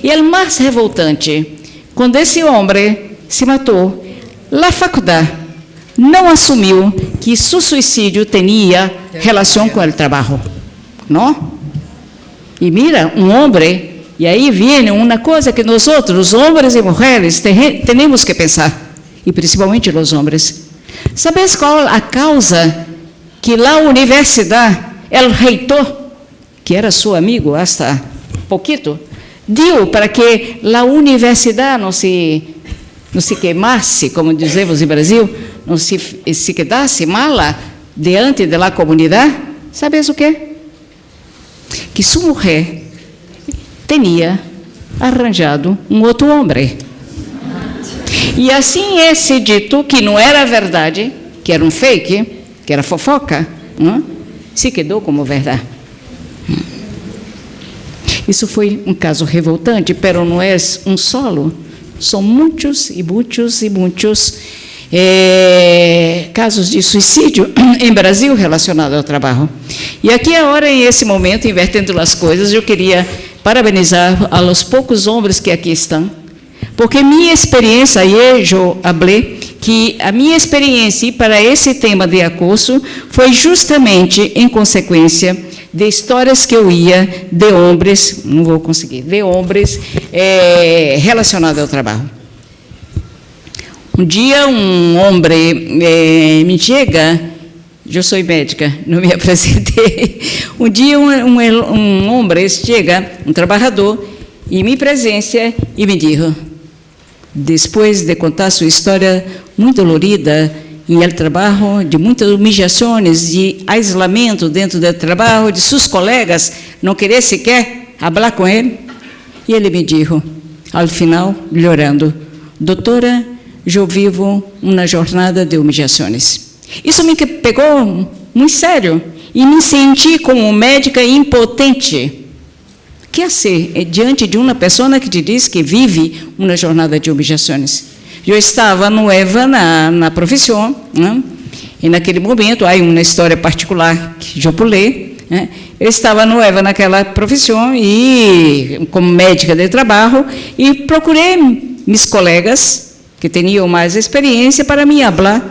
S4: E o mais revoltante, quando esse homem se matou, a faculdade não assumiu que seu suicídio tinha relação com o trabalho. Não? E mira, um homem, e aí vem uma coisa que nós outros, homens e mulheres, temos que pensar, e principalmente os homens. Sabes qual a causa que a universidade, o reitor, que era seu amigo hasta pouquito, deu para que a universidade não se queimasse, como dizemos em Brasil, não se quedasse mala diante da comunidade? ¿Sabes o quê? Que sua mulher tinha arranjado um outro homem. E assim esse dito, que não era verdade, que era um fake, que era fofoca, não? Se quedou como verdade. Isso foi um caso revoltante, pero não é um solo. São muitos e muitos e muitos casos de suicídio em Brasil relacionados ao trabalho. E aqui agora, em esse momento, invertendo as coisas, eu queria parabenizar aos poucos homens que aqui estão, porque minha experiência, eu falei que a minha experiência para esse tema de acoso foi justamente em consequência de histórias que eu ia de homens, não vou conseguir, de homens relacionados ao trabalho. Um dia um homem me chega, eu sou médica, não me apresentei. Um dia um homem chega, um trabalhador, e me presencia e me diz, depois de contar sua história muito dolorida em el trabalho, de muitas humilhações, de isolamento dentro do trabalho, de seus colegas, não querer sequer falar com ele, e ele me diz, ao final, melhorando, doutora, eu vivo uma jornada de humilhações. Isso me pegou muito sério e me senti como médica impotente. O que ser diante de uma pessoa que te diz que vive uma jornada de humilhações? Eu estava nova na profissão, né? E naquele momento, há uma história particular que eu pulei, né? Eu estava nova naquela profissão e como médica de trabalho e procurei meus colegas que tinham mais experiência para me falar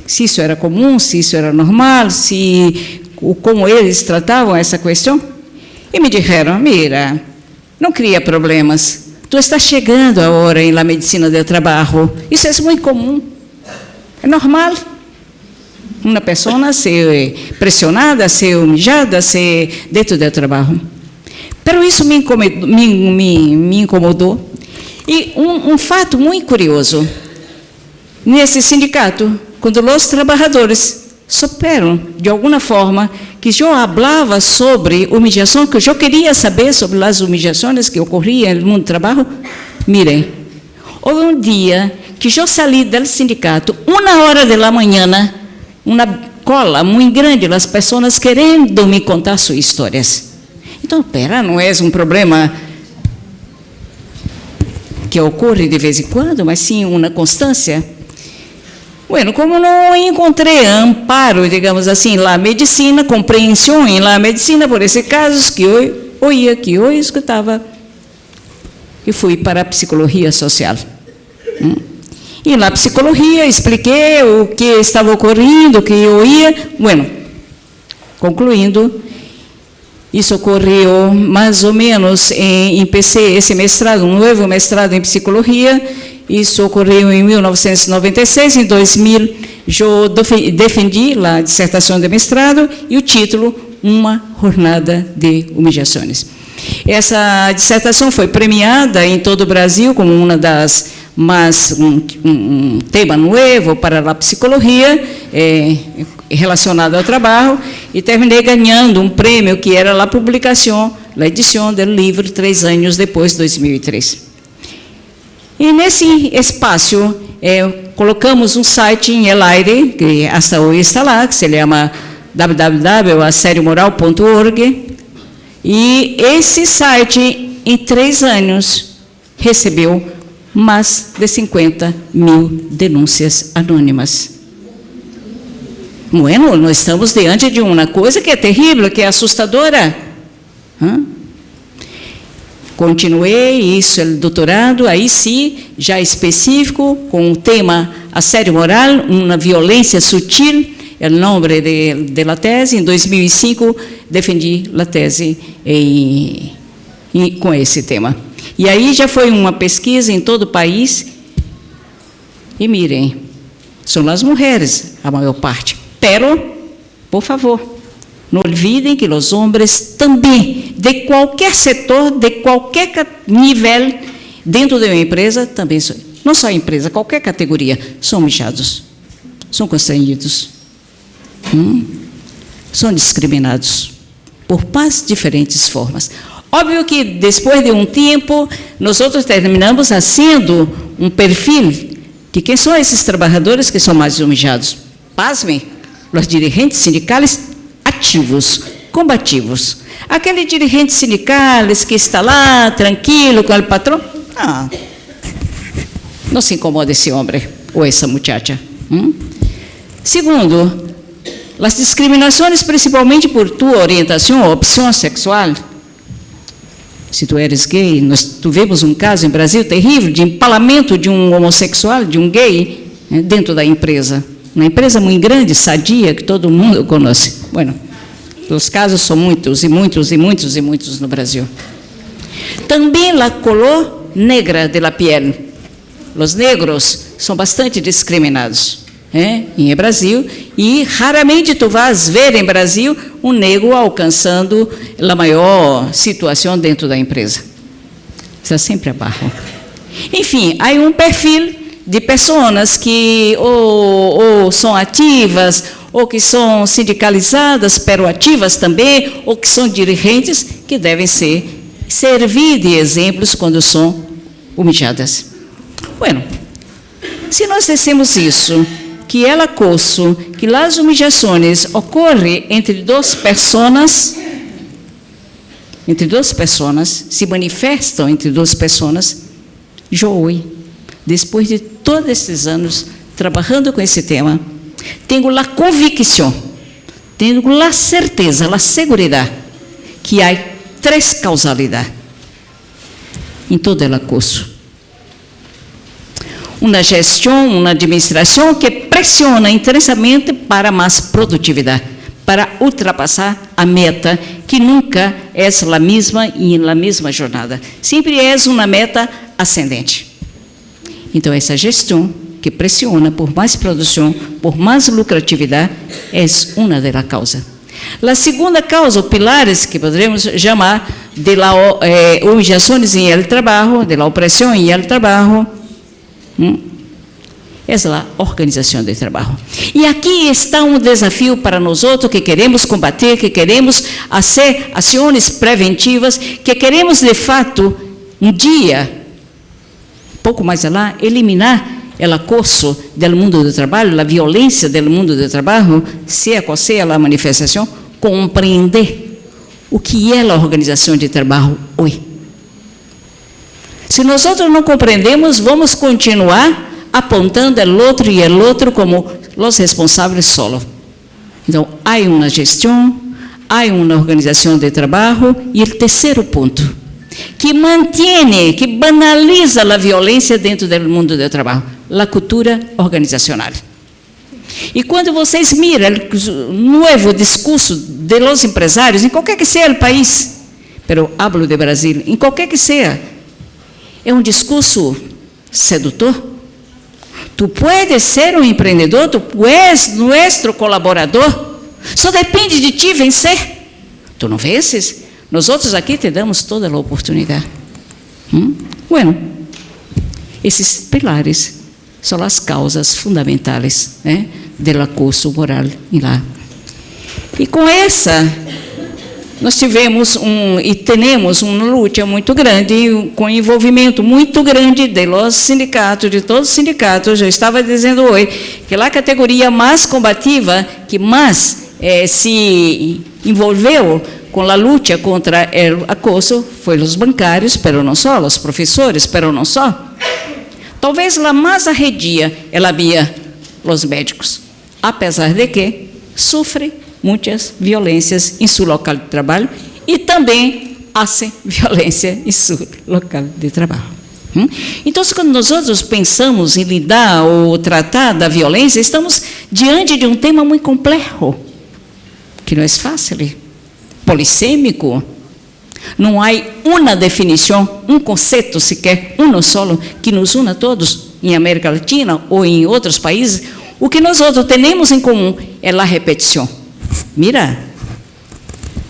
S4: se isso era comum, se isso era normal, como eles tratavam essa questão. E me disseram, mira, não cria problemas, tu estás chegando agora em la medicina do trabalho, isso é muito comum, é normal. Uma pessoa ser pressionada, ser humilhada, ser dentro do trabalho. Mas isso me incomodou. E um fato muito curioso, nesse sindicato, quando os trabalhadores souberam, de alguma forma, que eu falava sobre humilhação, que eu queria saber sobre as humilhações que ocorriam no mundo do trabalho, mirem, houve um dia que eu saí do sindicato, 1h da manhã, uma cola muito grande, as pessoas querendo me contar suas histórias. Então, pera, não é um problema que ocorre de vez em quando, mas sim uma constância. Bueno, como não encontrei amparo, digamos assim, lá medicina, compreensão em lá medicina, por esses casos que eu oía, que eu escutava, e fui para a psicologia social. E na psicologia expliquei o que estava ocorrendo, o que eu oía. Bueno, concluindo, isso ocorreu mais ou menos empecé esse mestrado, um novo mestrado em psicologia. Isso ocorreu em 1996, em 2000, eu defendi a dissertação de mestrado e o título, Uma Jornada de Humilhações. Essa dissertação foi premiada em todo o Brasil como uma das mais um tema novo para a psicologia relacionado ao trabalho e terminei ganhando um prêmio que era a publicação, a edição do livro 3 anos depois, 2003. E nesse espaço colocamos um site em el aire, que hasta hoje está lá, que se chama www.asseriomoral.org, e esse site, em 3 anos, recebeu mais de 50.000 denúncias anônimas. Bueno, nós estamos diante de uma coisa que é terrível, que é assustadora. Continuei isso, o doutorado, aí sim, já específico, com o tema assédio moral, uma violência sutil, é o nome de la tese. Em 2005, defendi a tese com esse tema. E aí já foi uma pesquisa em todo o país, e mirem, são as mulheres, a maior parte. Pero, por favor, não olvidem que os homens também, de qualquer setor, de qualquer nível, dentro de uma empresa, também são, não só a empresa, qualquer categoria, são humilhados, são constrangidos. são discriminados por mais diferentes formas. Óbvio que, depois de um tempo, nós outros terminamos fazendo um perfil de quem são esses trabalhadores que são mais humilhados. Pasmem, os dirigentes sindicais ativos, combativos. Aquele dirigente sindical que está lá, tranquilo, com o patrão, não se incomoda esse homem ou essa muchacha. Segundo, as discriminações, principalmente por tua orientação ou opção sexual. Se tu eres gay, nós tivemos um caso em Brasil terrível de empalamento de um homossexual, de um gay, dentro da empresa. Uma empresa muito grande, sadia, que todo mundo conhece. Bueno, os casos são muitos, e muitos, e muitos, e muitos no Brasil. Também a cor negra da pele. Os negros são bastante discriminados em Brasil, e raramente tu vais ver em Brasil um negro alcançando a maior situação dentro da empresa. Está sempre abaixo. Enfim, há um perfil de pessoas que ou são ativas, ou que são sindicalizadas, pero ativas também, ou que são dirigentes, que devem servir de exemplos quando são humilhadas. Bueno, se nós dissemos isso, que el acoso, que as humilhações ocorrem entre duas pessoas, se manifestam entre duas pessoas, eu hoje, depois de todos esses anos trabalhando com esse tema, tenho a convicção, tenho a certeza, a segurança, que há 3 causalidades em todo o acoso. Uma gestão, uma administração que pressiona intensamente para mais produtividade, para ultrapassar a meta, que nunca é a mesma e na mesma jornada. Sempre é uma meta ascendente. Então, essa gestão que pressiona por mais produção, por mais lucratividade, é uma das causas. A segunda causa, os pilares que poderíamos chamar de humilhações em el trabalho, de la opressão em el trabalho, essa é a organização do trabalho. E aqui está um desafio para nós outros que queremos combater, que queremos fazer ações preventivas, que queremos, de fato, um dia, pouco mais lá, eliminar o acoso do mundo do trabalho, a violência do mundo do trabalho, seja qual seja a manifestação, compreender o que é a organização de trabalho hoje. Se nós outros não compreendemos, vamos continuar apontando o outro e o outro como os responsáveis solo. Então, há uma gestão, há uma organização de trabalho, e o terceiro ponto, que mantém, que banaliza a violência dentro do mundo do trabalho, a cultura organizacional. E quando vocês miram o novo discurso de los empresários, em qualquer que seja o país, pero hablo de Brasil, em qualquer que seja, é um discurso sedutor. Tu puedes ser um empreendedor, tu és nosso colaborador, só depende de ti vencer. Tu não vences? Nós outros aqui te damos toda a oportunidade. Bueno, esses pilares são as causas fundamentais do acoso moral lá. E com essa, nós tivemos e temos uma luta muito grande, com envolvimento muito grande dos sindicatos, de todos os sindicatos. Eu estava dizendo hoje que a categoria mais combativa, que mais se envolveu com a luta contra o acoso, foi os bancários, pero não só, os professores, pero não só. Talvez a mais arredia havia os médicos, apesar de que sofrem muitas violências em seu local de trabalho e também fazem violência em seu local de trabalho. Então, quando nós outros pensamos em lidar ou tratar da violência, estamos diante de um tema muito complexo, que não é fácil, polissêmico. Não há uma definição, um conceito sequer, solo, que nos una a todos, em América Latina ou em outros países. O que nós outros temos em comum é a repetição. Mira,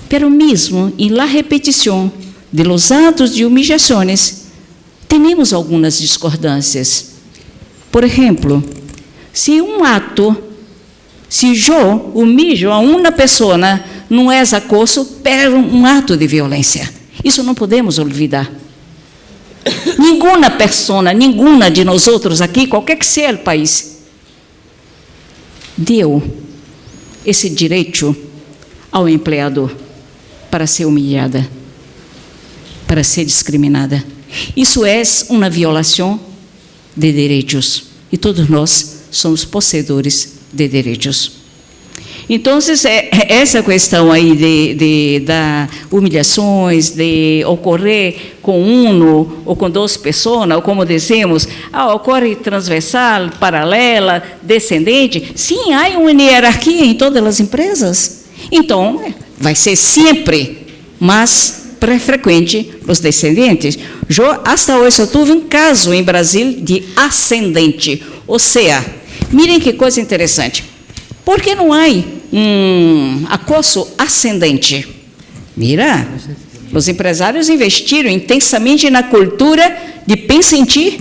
S4: pero mesmo em la repetição de los atos de humillações, temos algumas discordâncias. Por exemplo, se um ato Se eu humilho a uma pessoa, não é acoso, é um ato de violência. Isso não podemos olvidar. Nenhuma pessoa, nenhuma de nós outros aqui, qualquer que seja o país, deu esse direito ao empregador para ser humilhada, para ser discriminada. Isso é uma violação de direitos. E todos nós somos possuidores de direitos. Então, essa questão aí da humilhações, de ocorrer com um ou com duas pessoas, ou como dizemos, ocorre transversal, paralela, descendente. Sim, há uma hierarquia em todas as empresas. Então, vai ser sempre mais frequente os descendentes. Eu, hasta hoje, eu tive um caso em Brasil de ascendente. Ou seja, mirem que coisa interessante. Por que não há acoso ascendente? Mira, os empresários investiram intensamente na cultura de pensa em ti.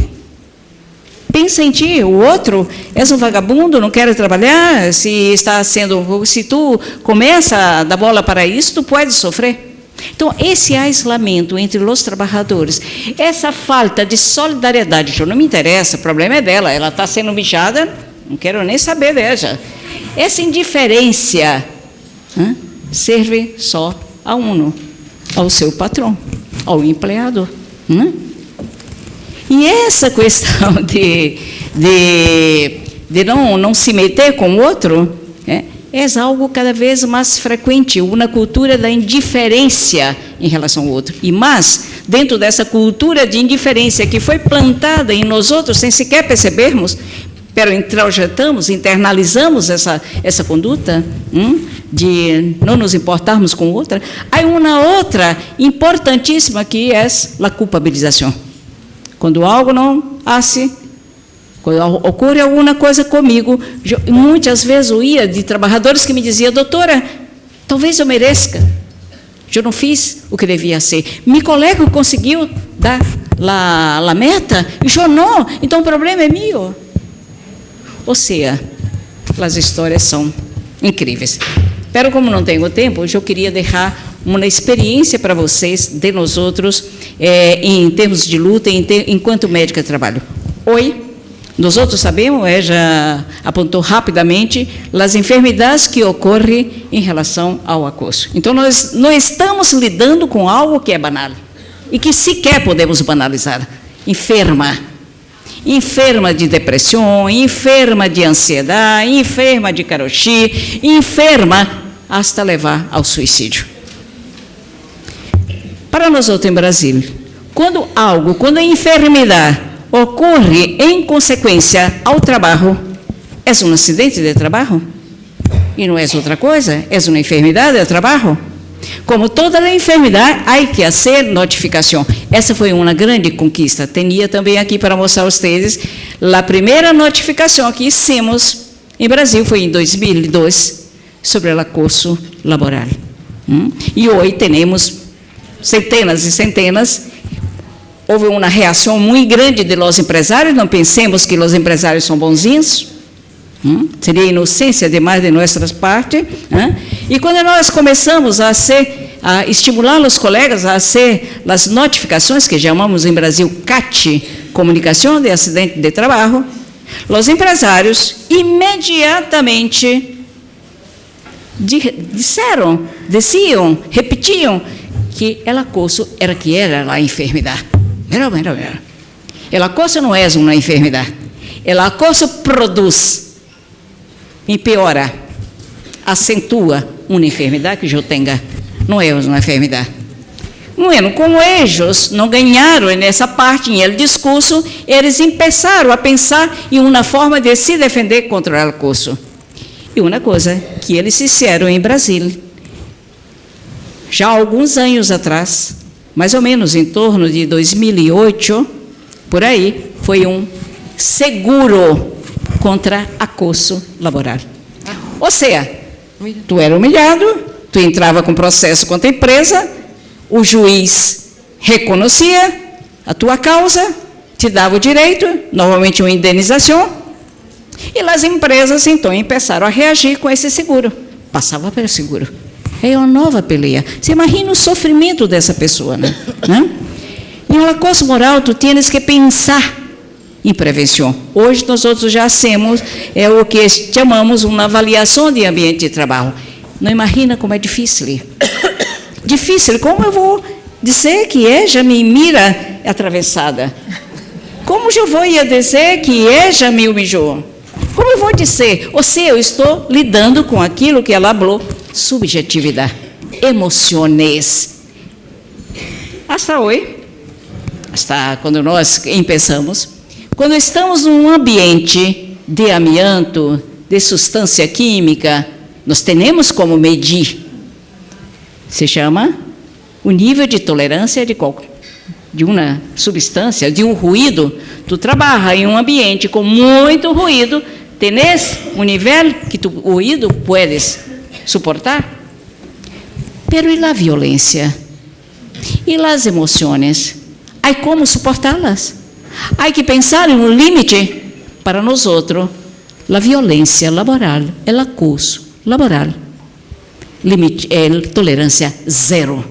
S4: Pensa em ti, o outro és um vagabundo, não quer trabalhar, se tu começa a dar bola para isso, tu pode sofrer. Então, esse aislamento entre os trabalhadores, essa falta de solidariedade, não me interessa, o problema é dela, ela está sendo humilhada, não quero nem saber dela. Essa indiferença serve só a ao seu patrão, ao empregador. E essa questão de não se meter com o outro é algo cada vez mais frequente, uma cultura da indiferença em relação ao outro. E mais, dentro dessa cultura de indiferença que foi plantada em nós outros, sem sequer percebermos, introjetamos, internalizamos essa conduta de não nos importarmos com outra, há uma outra importantíssima que é a culpabilização. Quando algo não quando ocorre alguma coisa comigo, muitas vezes eu ia de trabalhadores que me diziam, doutora, talvez eu mereça, eu não fiz o que devia ser. Meu colega conseguiu dar a meta, e eu não, então o problema é meu. Ou seja, as histórias são incríveis. Pero como não tenho tempo, eu queria deixar uma experiência para vocês, de nós outros, em termos de luta, enquanto médica trabalho. Hoje, nós outros sabemos, já apontou rapidamente, as enfermidades que ocorrem em relação ao acoso. Então, nós não estamos lidando com algo que é banal, e que sequer podemos banalizar. Enferma de depressão, enferma de ansiedade, enferma de caroxi, enferma hasta levar ao suicídio. Para nós outros em Brasil, quando a enfermidade ocorre em consequência ao trabalho, é um acidente de trabalho? E não é outra coisa? É uma enfermidade de trabalho? Como toda a enfermidade, há que fazer notificação. Essa foi uma grande conquista. Tinha também aqui para mostrar a vocês, a primeira notificação que hicimos em Brasil foi em 2002, sobre o acoso laboral. E hoje temos centenas e centenas. Houve uma reação muito grande de los empresários, não pensemos que os empresários são bonzinhos, seria inocência demais de nossas partes. E quando nós começamos a estimular os colegas a fazer as notificações, que chamamos em Brasil CAT, Comunicação de Acidente de Trabalho, os empresários imediatamente diziam, repetiam, que o acoso era a enfermidade. O acoso não é uma enfermidade. O acoso produz, empeora, acentua uma enfermidade que eu tenha. Não é uma enfermidade. Bueno, como eles não ganharam nessa parte, no discurso, eles começaram a pensar em uma forma de se defender contra o acoso. E uma coisa que eles fizeram em Brasil, já há alguns anos atrás, mais ou menos em torno de 2008, por aí, foi um seguro contra acoso laboral. Ou seja, tu era humilhado, tu entrava com processo contra a empresa, o juiz reconhecia a tua causa, te dava o direito, normalmente uma indenização, E as empresas, então, começaram a reagir com esse seguro. Passava pelo seguro. É uma nova peleia. Você imagina o sofrimento dessa pessoa, né? E na coisa moral, tu tens que pensar em prevenção. Hoje, nós outros já temos o que chamamos uma avaliação de ambiente de trabalho. Não imagina como é difícil. Difícil. Como eu vou dizer que ela me mira atravessada? Como eu vou dizer que ela me humilhou? Como eu vou dizer? Ou seja, eu estou lidando com aquilo que ela falou, subjetividade, emoções. Hasta hoje, hasta quando nós pensamos, quando estamos num ambiente de amianto, de substância química, nós temos como medir. Se chama o nível de tolerância de uma substância, de um ruído. Tu trabalha em um ambiente com muito ruído, tens um nível que tu ruído puedes suportar. Pero e a violência? E as emoções? Há como suportá-las? Há que pensar em um limite para nós outros. A violência laboral, o acoso laboral, limite, tolerância zero.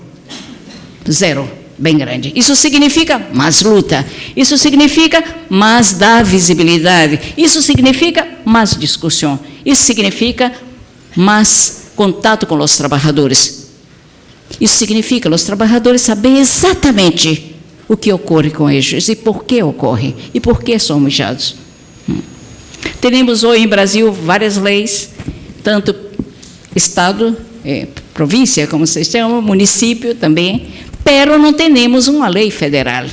S4: Zero. Bem grande. Isso significa mais luta. Isso significa mais dar visibilidade. Isso significa mais discussão. Isso significa mais contato com os trabalhadores. Isso significa os trabalhadores saberem exatamente o que ocorre com eles e por que ocorre e por que são humilhados. Temos hoje em Brasil várias leis, tanto estado, província, como se chama, município também, pero não temos uma lei federal.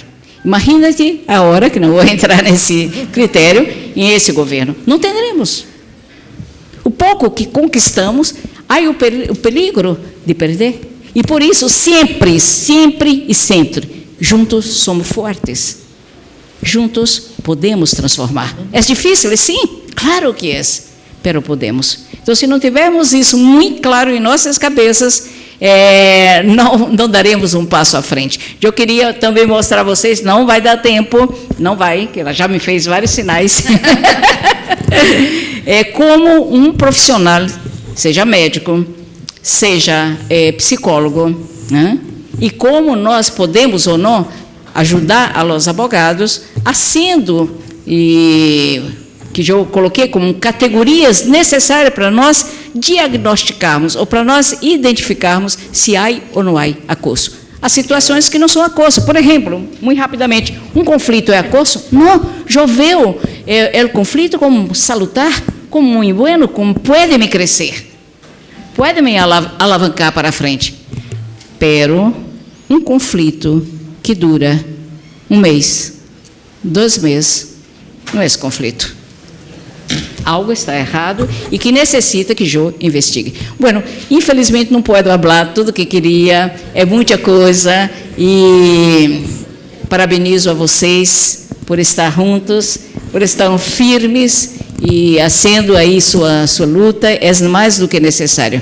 S4: Imagina-te a hora que não vou entrar nesse critério em esse governo. Não teremos. O pouco que conquistamos, há o peligro de perder. E por isso, sempre, sempre e sempre, juntos somos fortes. Juntos podemos transformar. É difícil? Sim, claro que é, pero podemos. Então, se não tivermos isso muito claro em nossas cabeças, não daremos um passo à frente. Eu queria também mostrar a vocês, não vai dar tempo, não vai, que ela já me fez vários sinais, como um profissional, seja médico, seja psicólogo, né? E como nós podemos ou não ajudar a los advogados, sendo que eu coloquei como categorias necessárias para nós diagnosticarmos ou para nós identificarmos se há ou não há acoso. Há situações que não são acoso. Por exemplo, muito rapidamente, um conflito é acoso? Não. Eu vejo o conflito como salutar, como muito bueno, como pode me crescer, pode me alavancar para frente. Pero um conflito que dura 1 mês, 2 meses, não é esse conflito. Algo está errado e que necessita que eu investigue. Bueno, infelizmente não posso falar tudo o que queria, é muita coisa e parabenizo a vocês por estar juntos, por estar firmes e fazendo aí sua luta, é mais do que necessário.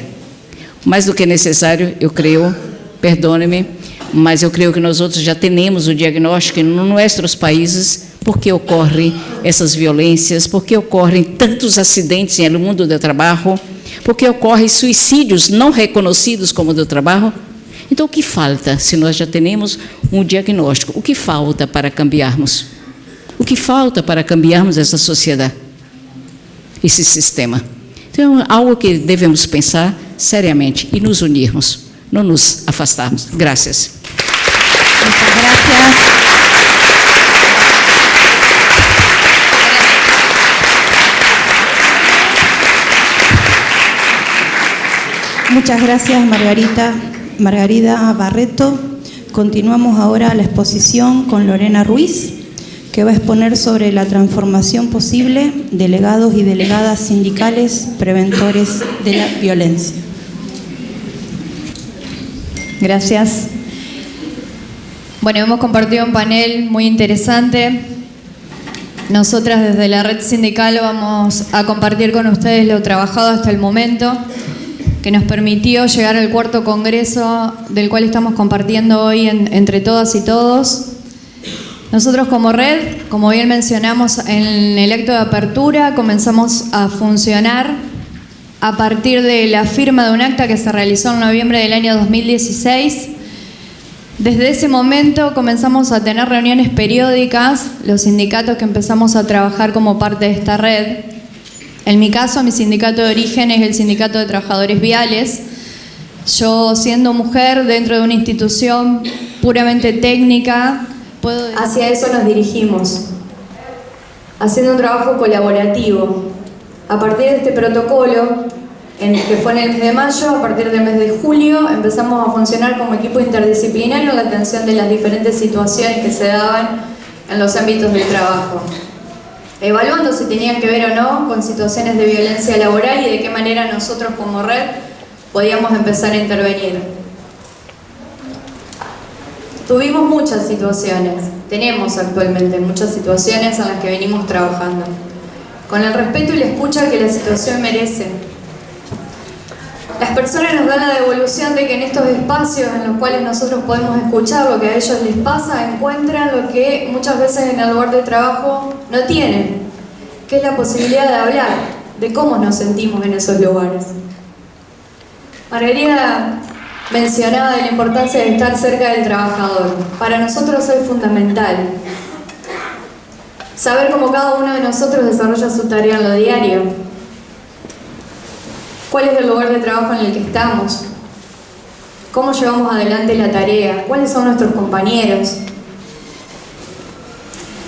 S4: Mais do que necessário, eu creio, perdone-me, mas eu creio que nós outros já temos o diagnóstico em nossos países. Por que ocorrem essas violências? Por que ocorrem tantos acidentes no mundo do trabalho? Por que ocorrem suicídios não reconhecidos como do trabalho? Então, o que falta se nós já temos um diagnóstico? O que falta para cambiarmos? O que falta para cambiarmos essa sociedade? Esse sistema. Então, é algo que devemos pensar seriamente e nos unirmos, não nos afastarmos. Graças.
S2: Muchas gracias.
S5: Muchas gracias, Margarida Barreto. Continuamos ahora la exposición con Lorena Ruiz, que va a exponer sobre la transformación posible de delegados y delegadas sindicales preventores de la violencia.
S2: Gracias. Bueno, hemos compartido un panel muy interesante. Nosotras desde la red sindical vamos a compartir con ustedes lo trabajado hasta el momento, que nos permitió llegar al 4º congreso del cual estamos compartiendo hoy entre todas y todos. Nosotros como red, como bien mencionamos en el acto de apertura, comenzamos a funcionar a partir de la firma de un acta que se realizó en noviembre del año 2016. Desde ese momento comenzamos a tener reuniones periódicas, los sindicatos que empezamos a trabajar como parte de esta red. En mi caso, mi sindicato de origen es el Sindicato de Trabajadores Viales. Yo, siendo mujer dentro de una institución puramente técnica, hacia eso nos dirigimos, haciendo un trabajo colaborativo. A partir de este protocolo, que fue en el mes de mayo, a partir del mes de julio, empezamos a funcionar como equipo interdisciplinario en la atención de las diferentes situaciones que se daban en los ámbitos del trabajo, evaluando si tenían que ver o no con situaciones de violencia laboral y de qué manera nosotros como red podíamos empezar a intervenir. Tuvimos muchas situaciones, tenemos actualmente muchas situaciones en las que venimos trabajando, con el respeto y la escucha que la situación merece. Las personas nos dan la devolución de que en estos espacios en los cuales nosotros podemos escuchar lo que a ellos les pasa, encuentran lo que muchas veces en el lugar de trabajo no tienen, que es la posibilidad de hablar de cómo nos sentimos en esos lugares. Margarida mencionaba de la importancia de estar cerca del trabajador. Para nosotros es fundamental saber cómo cada uno de nosotros desarrolla su tarea en lo diario, cuál es el lugar de trabajo en el que estamos, cómo llevamos adelante la tarea, cuáles son nuestros compañeros.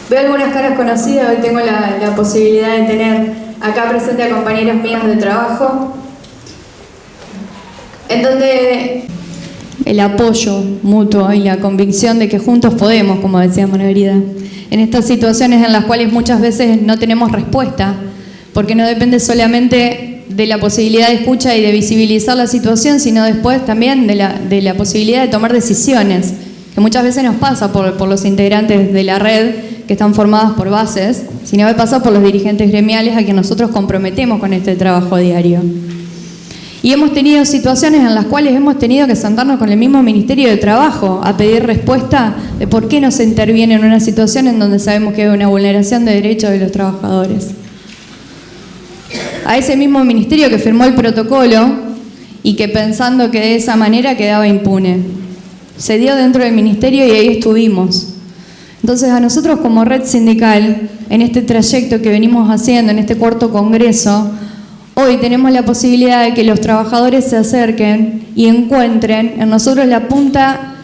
S2: Veo algunas caras conocidas, hoy tengo la posibilidad de tener acá presente a compañeros míos de trabajo, en donde el apoyo mutuo y la convicción de que juntos podemos, como decía Margarida, en estas situaciones en las cuales muchas veces no tenemos respuesta, porque no depende solamente de la posibilidad de escucha y de visibilizar la situación, sino después también de la posibilidad de tomar decisiones, que muchas veces nos pasa por los integrantes de la red, que están formadas por bases, sino que pasa por los dirigentes gremiales a quienes nosotros comprometemos con este trabajo diario. Y hemos tenido situaciones en las cuales hemos tenido que sentarnos con el mismo Ministerio de Trabajo a pedir respuesta de por qué no se interviene en una situación en donde sabemos que hay una vulneración de derechos de los trabajadores. A ese mismo ministerio que firmó el protocolo y que pensando que de esa manera quedaba impune. Se dio dentro del ministerio y ahí estuvimos. Entonces a nosotros como red sindical, en este trayecto que venimos haciendo, en este cuarto congreso, hoy tenemos la posibilidad de que los trabajadores se acerquen y encuentren en nosotros la punta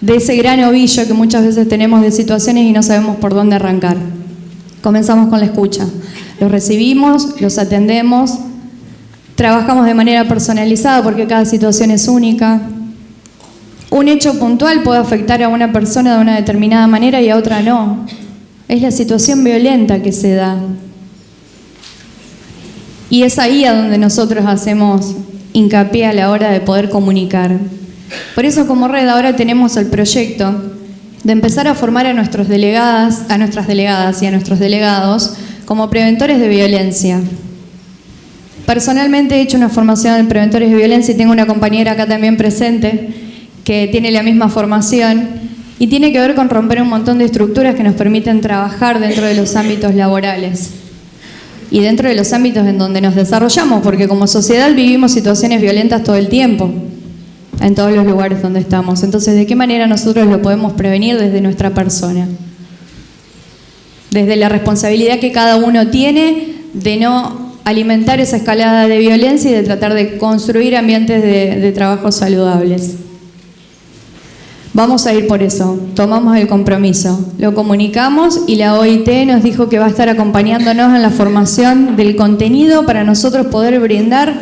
S2: de ese gran ovillo que muchas veces tenemos de situaciones y no sabemos por dónde arrancar. Comenzamos con la escucha. Los recibimos, los atendemos, trabajamos de manera personalizada porque cada situación es única. Un hecho puntual puede afectar a una persona de una determinada manera y a otra no. Es la situación violenta que se da. Y es ahí a donde nosotros hacemos hincapié a la hora de poder comunicar. Por eso como red ahora tenemos el proyecto de empezar a formar a nuestras delegadas y a nuestros delegados como preventores de violencia. Personalmente he hecho una formación en preventores de violencia y tengo una compañera acá también presente que tiene la misma formación y tiene que ver con romper un montón de estructuras que nos permiten trabajar dentro de los ámbitos laborales y dentro de los ámbitos en donde nos desarrollamos, porque como sociedad vivimos situaciones violentas todo el tiempo, en todos los lugares donde estamos. Entonces, ¿de qué manera nosotros lo podemos prevenir desde nuestra persona? Desde la responsabilidad que cada uno tiene de no alimentar esa escalada de violencia y de tratar de construir ambientes de trabajo saludables. Vamos a ir por eso, tomamos el compromiso, lo comunicamos y la OIT nos dijo que va a estar acompañándonos en la formación del contenido para nosotros poder brindar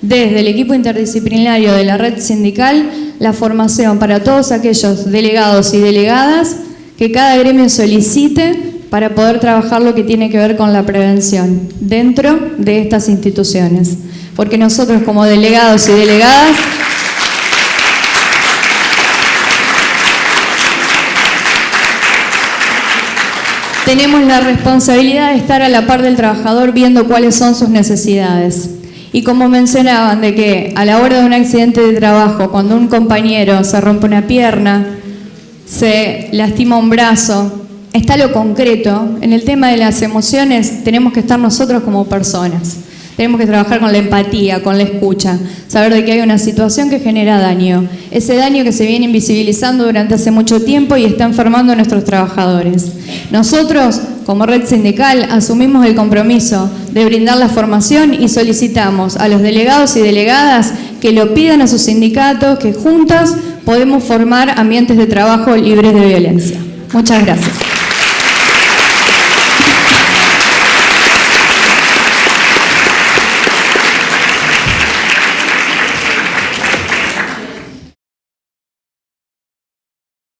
S2: desde el equipo interdisciplinario de la red sindical la formación para todos aquellos delegados y delegadas que cada gremio solicite para poder trabajar lo que tiene que ver con la prevención dentro de estas instituciones. Porque nosotros como delegados y delegadas tenemos la responsabilidad de estar a la par del trabajador viendo cuáles son sus necesidades. Y como mencionaban, de que a la hora de un accidente de trabajo, cuando un compañero se rompe una pierna, se lastima un brazo, está lo concreto. En el tema de las emociones tenemos que estar nosotros como personas. Tenemos que trabajar con la empatía, con la escucha, saber de que hay una situación que genera daño. Ese daño que se viene invisibilizando durante hace mucho tiempo y está enfermando a nuestros trabajadores. Nosotros, como red sindical, asumimos el compromiso de brindar la formación y solicitamos a los delegados y delegadas que lo pidan a sus sindicatos, que juntas podemos formar ambientes de trabajo libres de violencia. Muchas gracias.